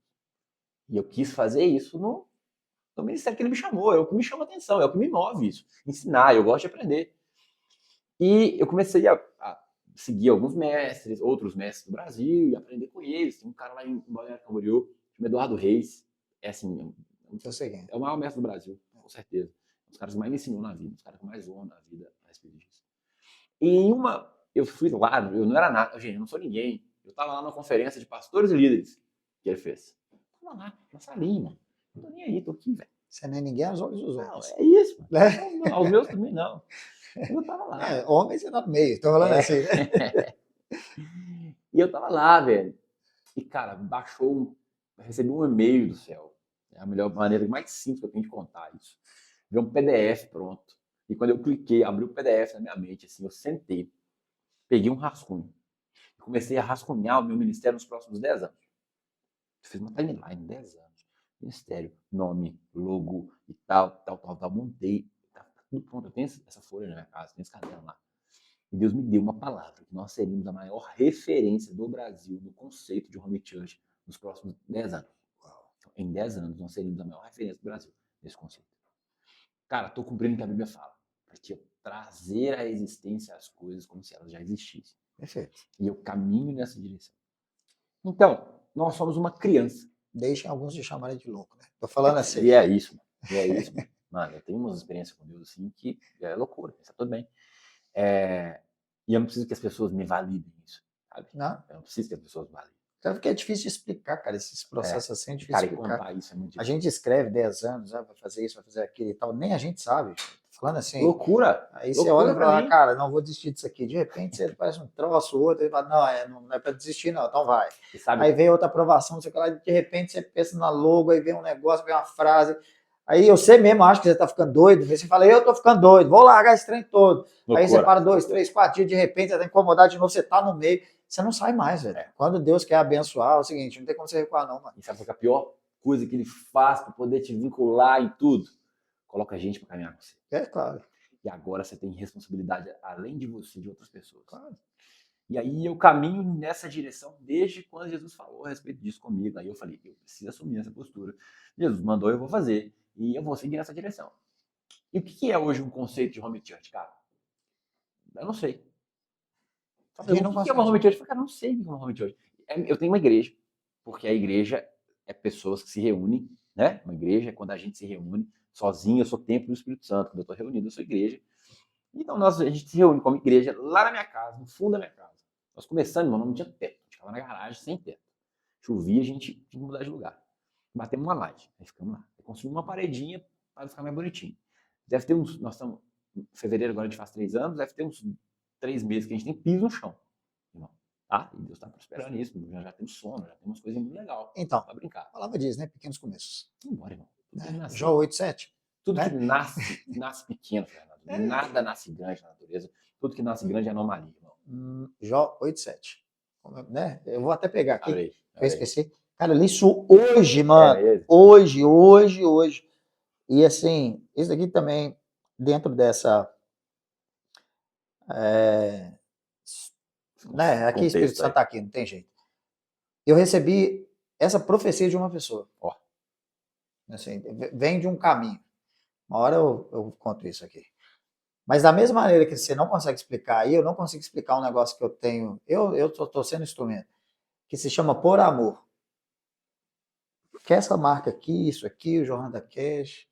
E eu quis fazer isso no ministério que ele me chamou, é o que me chama a atenção, é o que me move isso. Ensinar, eu gosto de aprender. E eu comecei a seguir alguns mestres, outros mestres do Brasil, e aprender com eles. Tem um cara lá em Balneário Camboriú, chama Eduardo Reis, é assim, é o maior mestre do Brasil, com certeza. Um dos caras que mais me ensinou na vida, um dos caras que mais honra na vida a respeito disso. E eu fui lá, eu não era nada, gente, eu não sou ninguém. Eu tava lá na conferência de pastores e líderes que ele fez. Tava lá, na salinha, mano. Não tô nem aí, tô aqui, velho. Você nem ninguém aos olhos dos outros. Não, é isso, mano. Não, aos meus também não. Eu tava lá. Homem você tá no meio, tô falando assim, né? E eu tava lá, velho. E, cara, recebi um e-mail do céu. É a melhor maneira, mais simples que eu tenho de contar isso. Veio um PDF pronto. E quando eu cliquei, abri o PDF na minha mente, assim, eu sentei, peguei um rascunho. E comecei a rascunhar o meu ministério nos próximos 10 anos. Eu fiz uma timeline, 10 anos. Ministério, nome, logo e tal. Montei. Tá tudo pronto. Eu tenho essa folha na minha casa, tenho esse caderno lá. E Deus me deu uma palavra, que nós seríamos a maior referência do Brasil no conceito de home church nos próximos 10 anos. Em 10 anos, nós seríamos a maior referência do Brasil nesse conceito. Cara, estou cumprindo o que a Bíblia fala. Para trazer à existência as coisas como se elas já existissem. Perfeito. E eu caminho nessa direção. Então, nós somos uma criança. Deixem alguns te chamarem de louco, né? Tô falando assim. E é isso, mano. E é isso, mano. Mano, eu tenho umas experiências com Deus assim que é loucura, está tudo bem. E eu não preciso que as pessoas me validem isso, sabe? Não. Eu não preciso que as pessoas validem. Então, porque é difícil de explicar, cara, esses processos assim é difícil cara, de explicar. Contar isso é muito difícil. A gente escreve 10 anos, vai fazer isso, vai fazer aquilo e tal, nem a gente sabe. Falando assim. Loucura! Aí você olha e fala, cara, não vou desistir disso aqui. De repente você faz um troço, outro, e fala, não é pra desistir não, então vai. Aí vem outra aprovação, você fala, de repente você pensa na logo, aí vem um negócio, vem uma frase. Aí você mesmo acha que você tá ficando doido, aí você fala, eu tô ficando doido, vou largar esse trem todo. Loucura. Aí você para 2, 3, 4 dias, de repente você tá incomodado de novo, você tá no meio, você não sai mais, velho. Quando Deus quer abençoar, é o seguinte, não tem como você recuar não, mano. E sabe qual é a pior coisa que ele faz pra poder te vincular em tudo? Coloca a gente pra caminhar com você. É, claro. E agora você tem responsabilidade, além de você, de outras pessoas. Claro. E aí eu caminho nessa direção desde quando Jesus falou a respeito disso comigo. Aí eu falei, eu preciso assumir essa postura. Jesus mandou, eu vou fazer. E eu vou seguir nessa direção. E o que é hoje um conceito de home church, cara? Eu não sei. A gente não O que é uma consegue. home church? Eu falei, cara, não sei o que é uma home church. Eu tenho uma igreja, porque a igreja é pessoas que se reúnem, né? Uma igreja é quando a gente se reúne sozinho, eu sou templo do Espírito Santo. Quando eu estou reunido, eu sou igreja. Então a gente se reúne como igreja lá na minha casa, no fundo da minha casa. Nós começamos, irmão, não tinha teto. A gente ficava na garagem sem teto. Chovia, a gente tinha que mudar de lugar. Batemos uma laje, aí ficamos lá. Construímos uma paredinha para ficar mais bonitinho. Deve ter uns. Nós estamos. Em fevereiro agora a gente faz 3 anos, deve ter uns 3 meses que a gente tem piso no chão. Irmão. Tá? E Deus está prosperando isso. Já temos sono, já temos coisas muito legais. Então, para brincar. A palavra diz, né? Pequenos começos. Vambora, irmão. Jó 8:7. Tudo né? que nasce pequeno, Fernando. Nada nasce grande na natureza. Tudo que nasce grande é anomalia, irmão. Jó 8:7. Né? Eu vou até pegar aqui. Eu esqueci. Cara, eu li isso hoje, mano. Hoje. E assim, isso aqui também, dentro dessa. Né? Aqui, Espírito Santo está aqui, não tem jeito. Eu recebi essa profecia de uma pessoa. Assim, vem de um caminho. Uma hora eu conto isso aqui. Mas da mesma maneira que você não consegue explicar, e eu não consigo explicar um negócio que eu tenho, eu estou sendo instrumento, que se chama Por Amor. Que essa marca aqui, isso aqui, o Jornada Cash.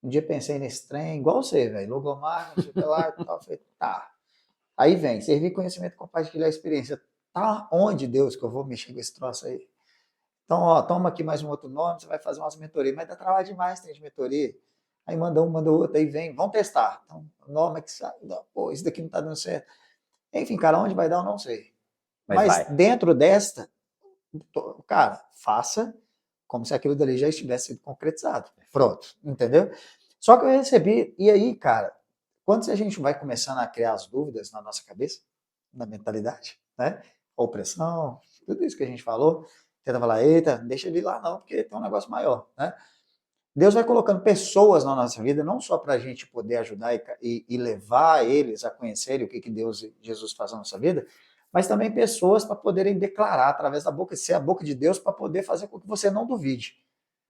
Um dia pensei nesse trem, igual você, velho, logomarca, não sei o que lá e tal. Falei, tá. Aí vem, servir conhecimento, compartilhar a experiência. Tá onde, Deus, que eu vou mexer com esse troço aí? Então, ó, toma aqui mais um outro nome, você vai fazer umas mentorias, mas dá trabalho demais, tem de mentoria. Aí manda um, manda outro, aí vem, vamos testar. Então, nome que sai, pô, isso daqui não tá dando certo. Enfim, cara, onde vai dar eu não sei. Mas dentro desta, cara, faça como se aquilo dali já estivesse sido concretizado. Pronto, entendeu? Só que eu recebi, e aí, cara, quando a gente vai começando a criar as dúvidas na nossa cabeça, na mentalidade, né? Opressão, tudo isso que a gente falou, tenta falar, eita, deixa ele ir lá não, porque tem um negócio maior, né? Deus vai colocando pessoas na nossa vida, não só para a gente poder ajudar e levar eles a conhecerem o que Deus e Jesus faz na nossa vida, mas também pessoas para poderem declarar através da boca, ser a boca de Deus para poder fazer com que você não duvide.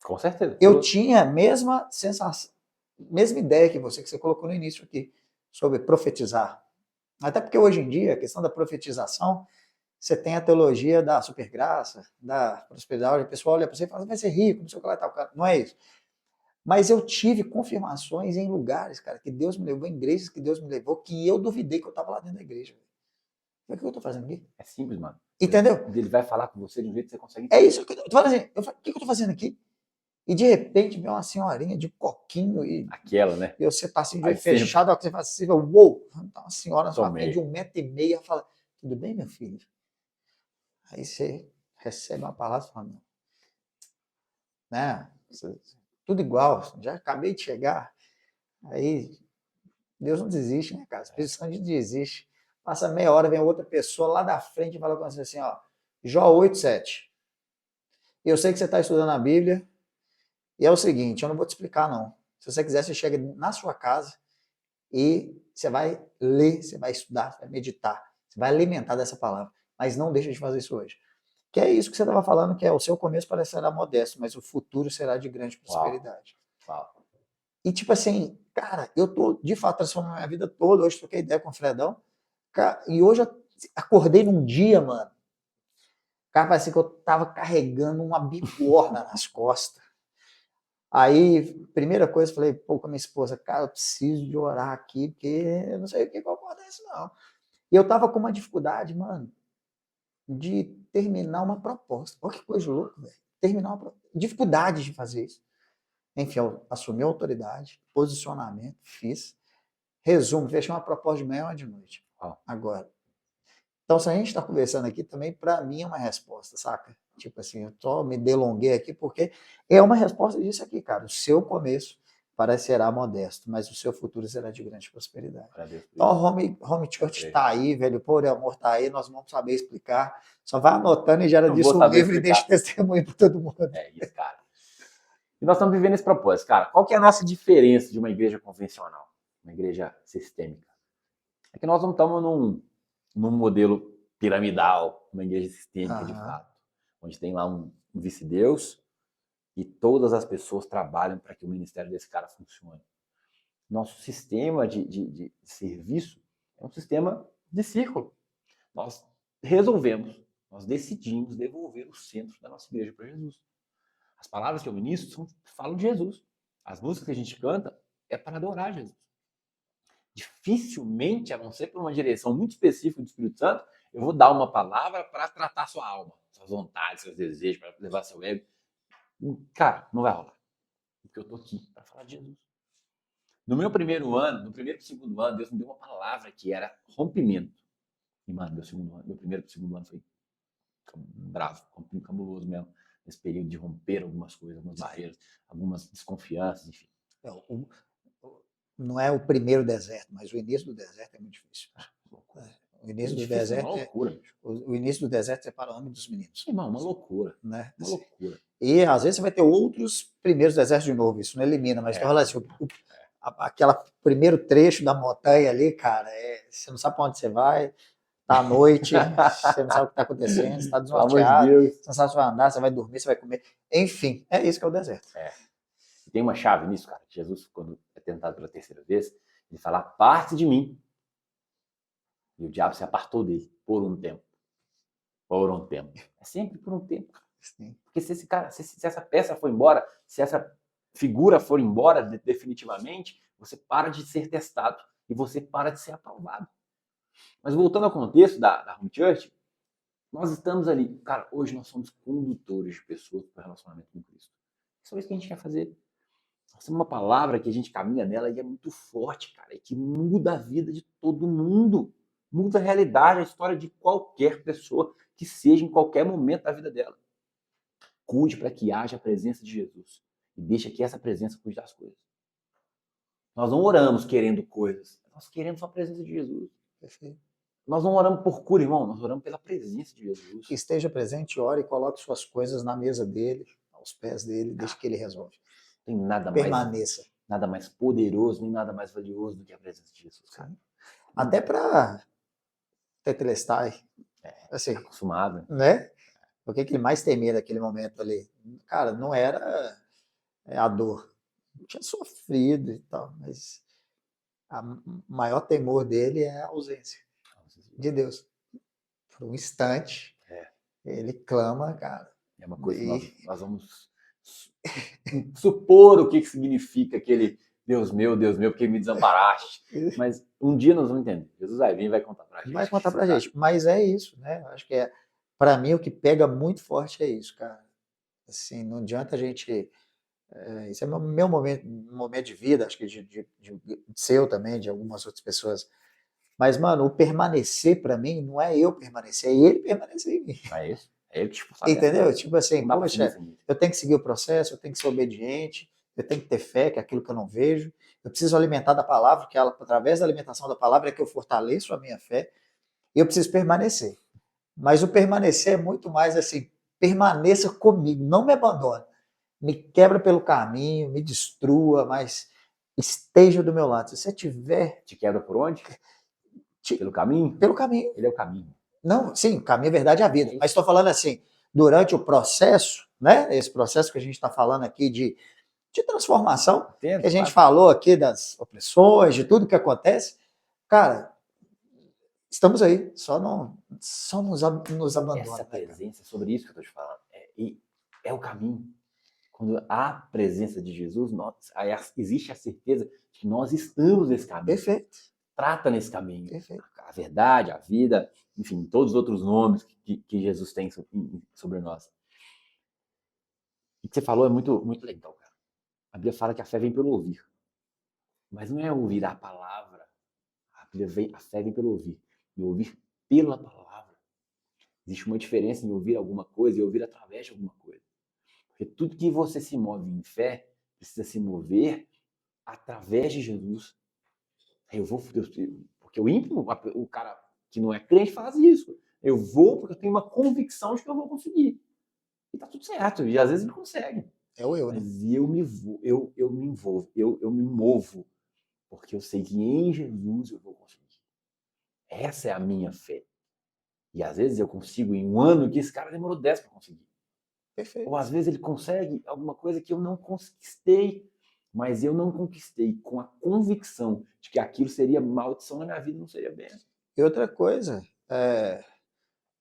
Com certeza. Eu tinha a mesma sensação, mesma ideia que você colocou no início aqui, sobre profetizar. Até porque hoje em dia, a questão da profetização, você tem a teologia da supergraça, da prosperidade, o pessoal olha para você e fala, vai ser rico, não sei o que lá e tal. Não é isso. Mas eu tive confirmações em lugares, cara, que Deus me levou, em igrejas que Deus me levou, que eu duvidei que eu estava lá dentro da igreja. O que eu estou fazendo aqui? É simples, mano. Entendeu? Ele vai falar com você de um jeito que você consegue entender. É isso que eu tô falando assim, o que eu estou fazendo aqui? E de repente vem uma senhorinha de coquinho e... Aquela, né? E você tá assim, de olho fechado, você fala assim, uou! Tá uma senhora na sua Tomei. frente de 1,5 m, fala, tudo bem, meu filho? Aí você recebe uma palavra e fala, não. Né? Tudo igual, já acabei de chegar. Aí, Deus não desiste, né, cara? O Espírito Santo não desiste. Passa meia hora, vem outra pessoa lá da frente e fala com você assim, ó, Jó 8:7. Eu sei que você está estudando a Bíblia, e é o seguinte, eu não vou te explicar, não. Se você quiser, você chega na sua casa e você vai ler, você vai estudar, você vai meditar, você vai alimentar dessa palavra. Mas não deixa de fazer isso hoje. Que é isso que você estava falando, que é o seu começo parecerá modesto, mas o futuro será de grande prosperidade. Uau. E tipo assim, cara, eu tô de fato transformando a minha vida toda. Hoje troquei ideia com o Fredão. Cara, e hoje eu acordei num dia, mano. Cara, parecia que eu tava carregando uma bigorna nas costas. Aí, primeira coisa, falei, pô, com a minha esposa, cara, eu preciso de orar aqui, porque eu não sei o que acontece, não. E eu tava com uma dificuldade, mano, de terminar uma proposta. Olha que coisa louca, velho. Terminar uma proposta. Dificuldade de fazer isso. Enfim, eu assumi a autoridade, posicionamento, fiz. Resumo, fechei uma proposta de manhã e uma de noite. Agora. Então, se a gente está conversando aqui, também, para mim, é uma resposta, saca? Tipo assim, eu só me delonguei aqui, porque é uma resposta disso aqui, cara. O seu começo parecerá modesto, mas o seu futuro será de grande prosperidade. Então, a Home Church está aí, velho, Por Amor está aí, nós vamos saber explicar. Só vai anotando e gera disso um livro e deixa testemunho para todo mundo. É isso, cara. E nós estamos vivendo esse propósito, cara. Qual que é a nossa diferença de uma igreja convencional, uma igreja sistêmica? É que nós não estamos num modelo piramidal, uma igreja sistêmica de Aham. fato, onde tem lá um vice-deus e todas as pessoas trabalham para que o ministério desse cara funcione. Nosso sistema de serviço é um sistema de círculo. Nós resolvemos, nós decidimos devolver o centro da nossa igreja para Jesus. As palavras que eu ministro falam de Jesus. As músicas que a gente canta é para adorar Jesus. Dificilmente, a não ser por uma direção muito específica do Espírito Santo, eu vou dar uma palavra para tratar sua alma, suas vontades, seus desejos, para levar seu ego. Cara, não vai rolar. Porque eu tô aqui para falar de Jesus. No meu primeiro ano, no primeiro e segundo ano, Deus me deu uma palavra que era rompimento. E, mano, meu primeiro e segundo ano foi bravo, cabuloso mesmo. Nesse período de romper algumas coisas, algumas barreiras, algumas desconfianças, enfim. Não é o primeiro deserto, mas o início do deserto é muito difícil. O início do deserto uma loucura. O início do deserto separa o homem dos meninos. Irmão, uma loucura. Né? Uma loucura. E às vezes você vai ter outros primeiros desertos de novo, isso não elimina, mas tu fala assim, aquele primeiro trecho da montanha ali, cara, você não sabe para onde você vai, tá à noite, você não sabe o que está acontecendo, você está desnorteado, você não sabe se vai andar, você vai dormir, você vai comer, enfim, é isso que é o deserto. Tem uma chave nisso, cara. Jesus, quando é tentado pela terceira vez, ele fala, parte de mim. E o diabo se apartou dele por um tempo. Por um tempo. É sempre por um tempo, cara. Sim. Porque se essa peça for embora, se essa figura for embora definitivamente, você para de ser testado e você para de ser aprovado. Mas voltando ao contexto da Home Church, nós estamos ali. Cara, hoje nós somos condutores de pessoas para o relacionamento com Cristo. É só isso que a gente quer fazer. Nós temos uma palavra que a gente caminha nela e é muito forte, cara, e que muda a vida de todo mundo. Muda a realidade, a história de qualquer pessoa que seja em qualquer momento da vida dela. Cuide para que haja a presença de Jesus. E deixa que essa presença cuide das coisas. Nós não oramos querendo coisas. Nós queremos a presença de Jesus. Perfeito. Nós não oramos por cura, irmão. Nós oramos pela presença de Jesus. Que esteja presente, ore e coloque suas coisas na mesa dele, aos pés dele, deixe que ele resolve. Tem nada mais poderoso, nem nada mais valioso do que a presença de Jesus, cara. Até para Tetelestai. Assim, acostumado. Né? O que ele mais temia naquele momento ali? Cara, não era a dor. Tinha sofrido e tal, mas o maior temor dele é a ausência de Deus. Por um instante, ele clama, cara. É uma coisa que nós vamos supor o que significa aquele Deus meu, porque me desamparaste. Mas um dia nós vamos entender. Jesus vai vir e vai contar pra gente. Vai contar pra gente. Mas é isso, né? Eu acho que pra mim o que pega muito forte é isso, cara. Assim, não adianta a gente... isso é meu momento de vida, acho que de seu também, de algumas outras pessoas. Mas, mano, o permanecer pra mim não é eu permanecer, é ele permanecer em mim. É isso. É ele que tipo, entendeu? Tipo assim, poxa, eu tenho que seguir o processo, eu tenho que ser obediente, eu tenho que ter fé, que é aquilo que eu não vejo. Eu preciso alimentar da palavra, que através da alimentação da palavra é que eu fortaleço a minha fé. E eu preciso permanecer. Mas o permanecer é muito mais assim, permaneça comigo, não me abandone. Me quebra pelo caminho, me destrua, mas esteja do meu lado. Se você tiver... Te quebra por onde? Pelo caminho? Pelo caminho. Ele é o caminho. Não, sim, o caminho é verdade é a vida. Mas estou falando assim, durante o processo, né? Esse processo que a gente está falando aqui de transformação, que a gente falou aqui das opressões, de tudo que acontece, cara, estamos aí, só nos abandona. Essa presença, sobre isso que eu estou te falando, é o caminho. Quando há presença de Jesus, existe a certeza de que nós estamos nesse caminho. Perfeito. Trata nesse caminho. Perfeito. A verdade, a vida, enfim, todos os outros nomes que Jesus tem sobre nós. O que você falou é muito, muito legal, cara. A Bíblia fala que a fé vem pelo ouvir. Mas não é ouvir a palavra. A fé vem pelo ouvir. E ouvir pela palavra. Existe uma diferença em ouvir alguma coisa e ouvir através de alguma coisa. Porque tudo que você se move em fé precisa se mover através de Jesus. Porque o ímpio, o cara que não é crente, faz isso. Eu vou porque eu tenho uma convicção de que eu vou conseguir. E tá tudo certo. E às vezes ele consegue. É o eu, né? Mas eu me movo. Porque eu sei que em Jesus eu vou conseguir. Essa é a minha fé. E às vezes eu consigo em um ano que esse cara demorou 10 para conseguir. Perfeito. Ou às vezes ele consegue alguma coisa que eu não conquistei, mas eu não conquistei com a convicção de que aquilo seria maldição na minha vida, não seria bênção. E outra coisa,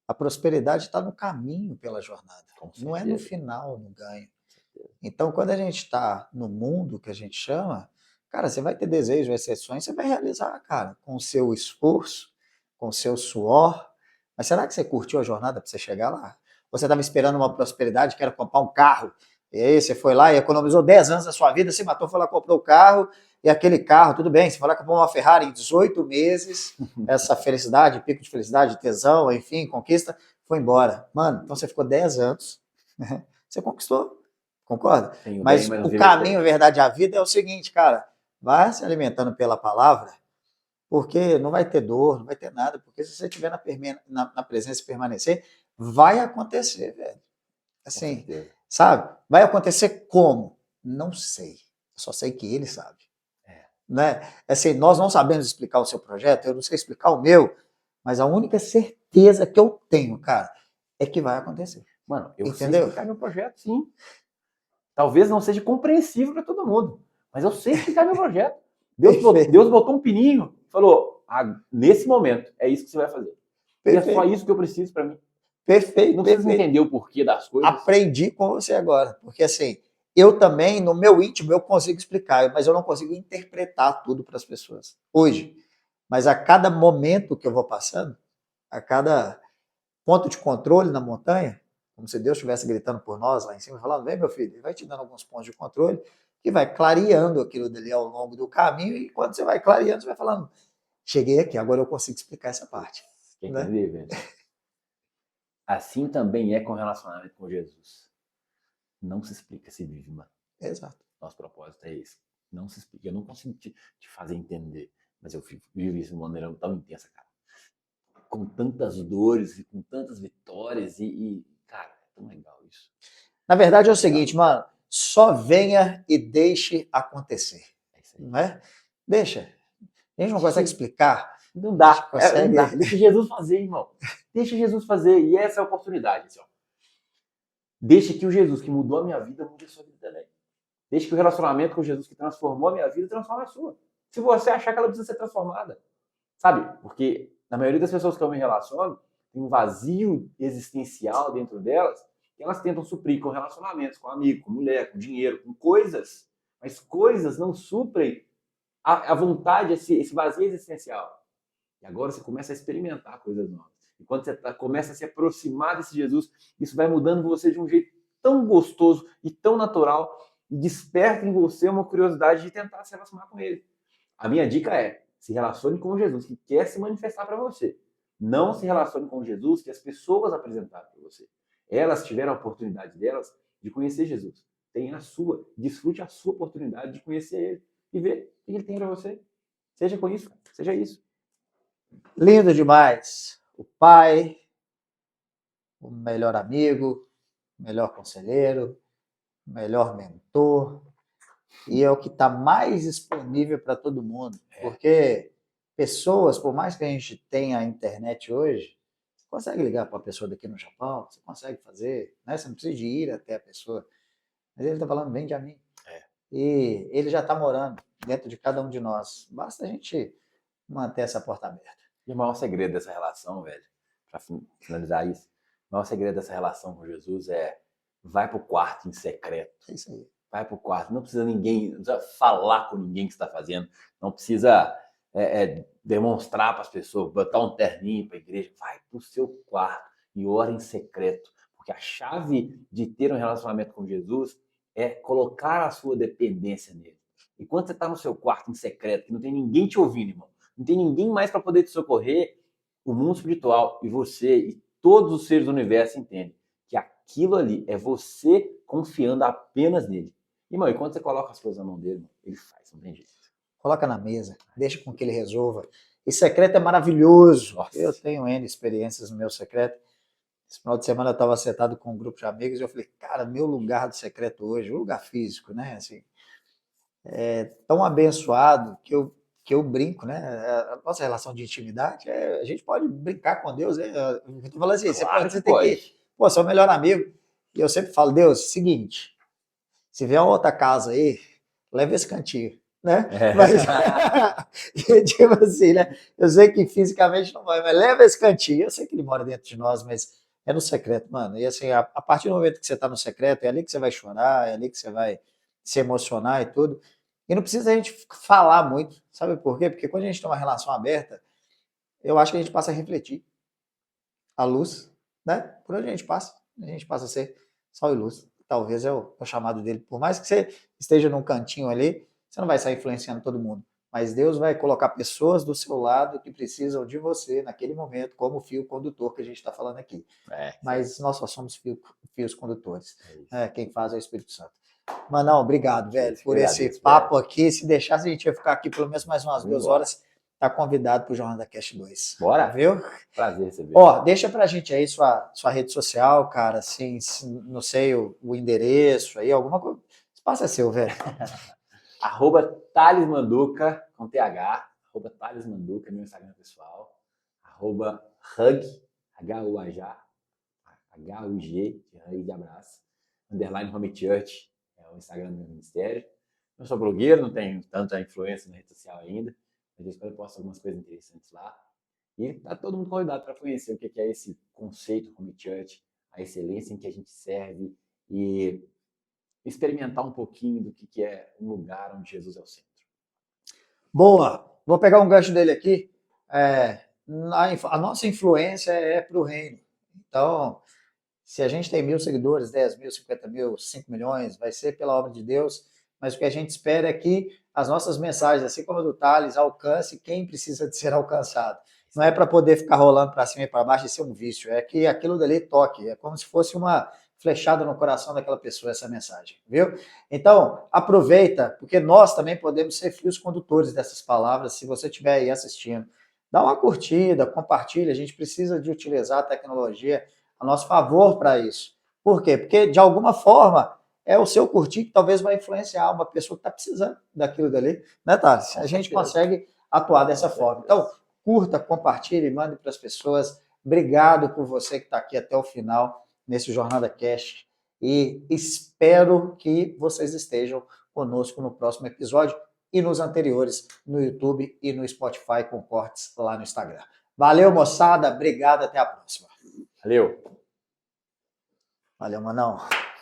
a prosperidade está no caminho pela jornada, não é no final, no ganho. Então, quando a gente está no mundo que a gente chama, cara, você vai ter desejo, vai ter sonhos, você vai realizar, cara, com o seu esforço, com o seu suor. Mas será que você curtiu a jornada para você chegar lá? Ou você estava esperando uma prosperidade, que era comprar um carro, e aí você foi lá e economizou 10 anos da sua vida, se matou, foi lá, comprou o carro, e aquele carro, tudo bem, você foi lá, comprou uma Ferrari em 18 meses, essa felicidade, pico de felicidade, tesão, enfim, conquista, foi embora. Mano, então você ficou 10 anos, né? Você conquistou. Concorda? Mas o caminho, a verdade, a vida é o seguinte, cara, vai se alimentando pela palavra, porque não vai ter dor, não vai ter nada, porque se você estiver na presença e permanecer, vai acontecer, velho. Assim, sabe? Vai acontecer como? Não sei. Só sei que ele sabe. Né? Assim, nós não sabemos explicar o seu projeto, eu não sei explicar o meu, mas a única certeza que eu tenho, cara, é que vai acontecer. Mano, eu sei explicar meu projeto, sim. Talvez não seja compreensível para todo mundo, mas eu sei explicar meu projeto. Deus botou um pininho, falou, nesse momento, é isso que você vai fazer. Perfeito. E é só isso que eu preciso para mim. Perfeito. Não precisa entender o porquê das coisas. Aprendi com você agora, porque assim, eu também, no meu íntimo, eu consigo explicar, mas eu não consigo interpretar tudo para as pessoas, hoje. Mas a cada momento que eu vou passando, a cada ponto de controle na montanha, como se Deus estivesse gritando por nós lá em cima, falando, vem meu filho, ele vai te dando alguns pontos de controle, que vai clareando aquilo dali ao longo do caminho, e quando você vai clareando, você vai falando, cheguei aqui, agora eu consigo explicar essa parte. Quer entender, velho? Assim também é com o relacionamento com Jesus. Não se explica, se vive, mano. Exato. Nosso propósito é esse. Não se explica. Eu não consigo te fazer entender, mas eu vivo isso de uma maneira tão intensa, cara. Com tantas dores e com tantas vitórias cara, é tão legal isso. Na verdade é o seguinte, mano, só venha e deixe acontecer. É isso aí. Não é? Deixa. A gente não consegue explicar. Não dá. Não dá. Deixa Jesus fazer, irmão. Deixa Jesus fazer. E essa é a oportunidade. Assim, ó. Deixa que o Jesus que mudou a minha vida mude a sua vida também. Deixa que o relacionamento com Jesus que transformou a minha vida transforme a sua. Se você achar que ela precisa ser transformada. Sabe? Porque na maioria das pessoas que eu me relaciono, tem um vazio existencial dentro delas que elas tentam suprir com relacionamentos, com amigo, com mulher, com dinheiro, com coisas. Mas coisas não suprem a vontade, esse vazio existencial. E agora você começa a experimentar coisas novas. E quando você começa a se aproximar desse Jesus, isso vai mudando você de um jeito tão gostoso e tão natural e desperta em você uma curiosidade de tentar se relacionar com ele. A minha dica é, se relacione com Jesus que quer se manifestar para você. Não se relacione com Jesus que as pessoas apresentaram para você. Elas tiveram a oportunidade delas de conhecer Jesus. Tenha a sua, desfrute a sua oportunidade de conhecer ele e ver o que ele tem para você. Seja com isso, seja isso. Lindo demais. O pai, o melhor amigo, o melhor conselheiro, o melhor mentor. E é o que está mais disponível para todo mundo. Porque pessoas, por mais que a gente tenha a internet hoje, você consegue ligar para uma pessoa daqui no Japão, você consegue fazer, né? Você não precisa de ir até a pessoa. Mas ele está falando, vem de a mim. E ele já está morando dentro de cada um de nós. Basta a gente manter essa porta aberta. E o maior segredo dessa relação, velho, para finalizar isso, o maior segredo dessa relação com Jesus é vai pro quarto em secreto. É isso aí. Vai pro quarto. Não precisa falar com ninguém que está fazendo. Não precisa demonstrar para as pessoas, botar um terninho para a igreja. Vai pro seu quarto e ora em secreto. Porque a chave de ter um relacionamento com Jesus é colocar a sua dependência nele. E quando você está no seu quarto em secreto, que não tem ninguém te ouvindo, irmão, não tem ninguém mais para poder te socorrer, o mundo espiritual e você e todos os seres do universo entendem que aquilo ali é você confiando apenas nele. Irmão, e quando você coloca as coisas na mão dele, ele faz, não tem jeito. Coloca na mesa, deixa com que ele resolva. E secreto é maravilhoso. Nossa. Eu tenho N experiências no meu secreto. Esse final de semana eu estava sentado com um grupo de amigos e eu falei, cara, meu lugar do secreto hoje, o lugar físico, né? Assim, é tão abençoado que eu que eu brinco, né? A nossa relação de intimidade, a gente pode brincar com Deus. Eu tô falando assim, Claro você que tem pode. que, pô, seu melhor amigo. E eu sempre falo, Deus, seguinte, se vier uma outra casa aí, leva esse cantinho, né? Mas, tipo assim, né? Eu sei que fisicamente não vai, mas leva esse cantinho. Eu sei que ele mora dentro de nós, mas é no secreto, mano. E assim, a partir do momento que você tá no secreto, é ali que você vai chorar, é ali que você vai se emocionar e tudo. E não precisa a gente falar muito, sabe por quê? Porque quando a gente tem uma relação aberta, eu acho que a gente passa a refletir a luz, né? Por onde a gente passa a ser sal e luz. Talvez é o chamado dele. Por mais que você esteja num cantinho ali, você não vai sair influenciando todo mundo. Mas Deus vai colocar pessoas do seu lado que precisam de você naquele momento, como o fio condutor que a gente está falando aqui. Mas nós só somos fios condutores. Quem faz é o Espírito Santo. Manão, obrigado, velho, por esse papo aqui. Se deixasse, a gente ia ficar aqui pelo menos mais umas 2 horas. Tá convidado para o Jornada Cast 2. Bora? Viu? Prazer receber. Ó, deixa pra gente aí sua rede social, cara, assim, não sei, o endereço aí, alguma coisa. O espaço é seu, velho. @Thales Manduca, com TH. @Thales Manduca, meu Instagram pessoal. @Hug, H-U-G, de abraço. _ Home Church, é o Instagram do meu ministério. Não sou blogueiro, não tenho tanta influência na rede social ainda, mas eu espero que eu posto algumas coisas interessantes lá. E tá todo mundo convidado para conhecer o que é esse conceito Home Church, a excelência em que a gente serve e experimentar um pouquinho do que é um lugar onde Jesus é o centro. Boa! Vou pegar um gancho dele aqui. A nossa influência é para o reino. Então, se a gente tem 1.000 seguidores, 10 mil, 50 mil, 5 milhões, vai ser pela obra de Deus, mas o que a gente espera é que as nossas mensagens, assim como a do Thales, alcance quem precisa de ser alcançado. Não é para poder ficar rolando para cima e para baixo e ser um vício, é que aquilo dali toque, é como se fosse uma flechada no coração daquela pessoa essa mensagem, viu? Então, aproveita, porque nós também podemos ser fios condutores dessas palavras, se você estiver aí assistindo. Dá uma curtida, compartilha, a gente precisa de utilizar a tecnologia a nosso favor para isso. Por quê? Porque, de alguma forma, é o seu curtir que talvez vai influenciar uma pessoa que está precisando daquilo dali, né, Thales? A gente consegue atuar dessa forma. Então, curta, compartilhe, mande para as pessoas. Obrigado por você que está aqui até o final nesse Jornada Cast e espero que vocês estejam conosco no próximo episódio e nos anteriores no YouTube e no Spotify com cortes lá no Instagram. Valeu, moçada. Obrigado. Até a próxima. Valeu. Valeu, Manão.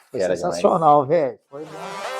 Foi Era sensacional, velho. Foi bom.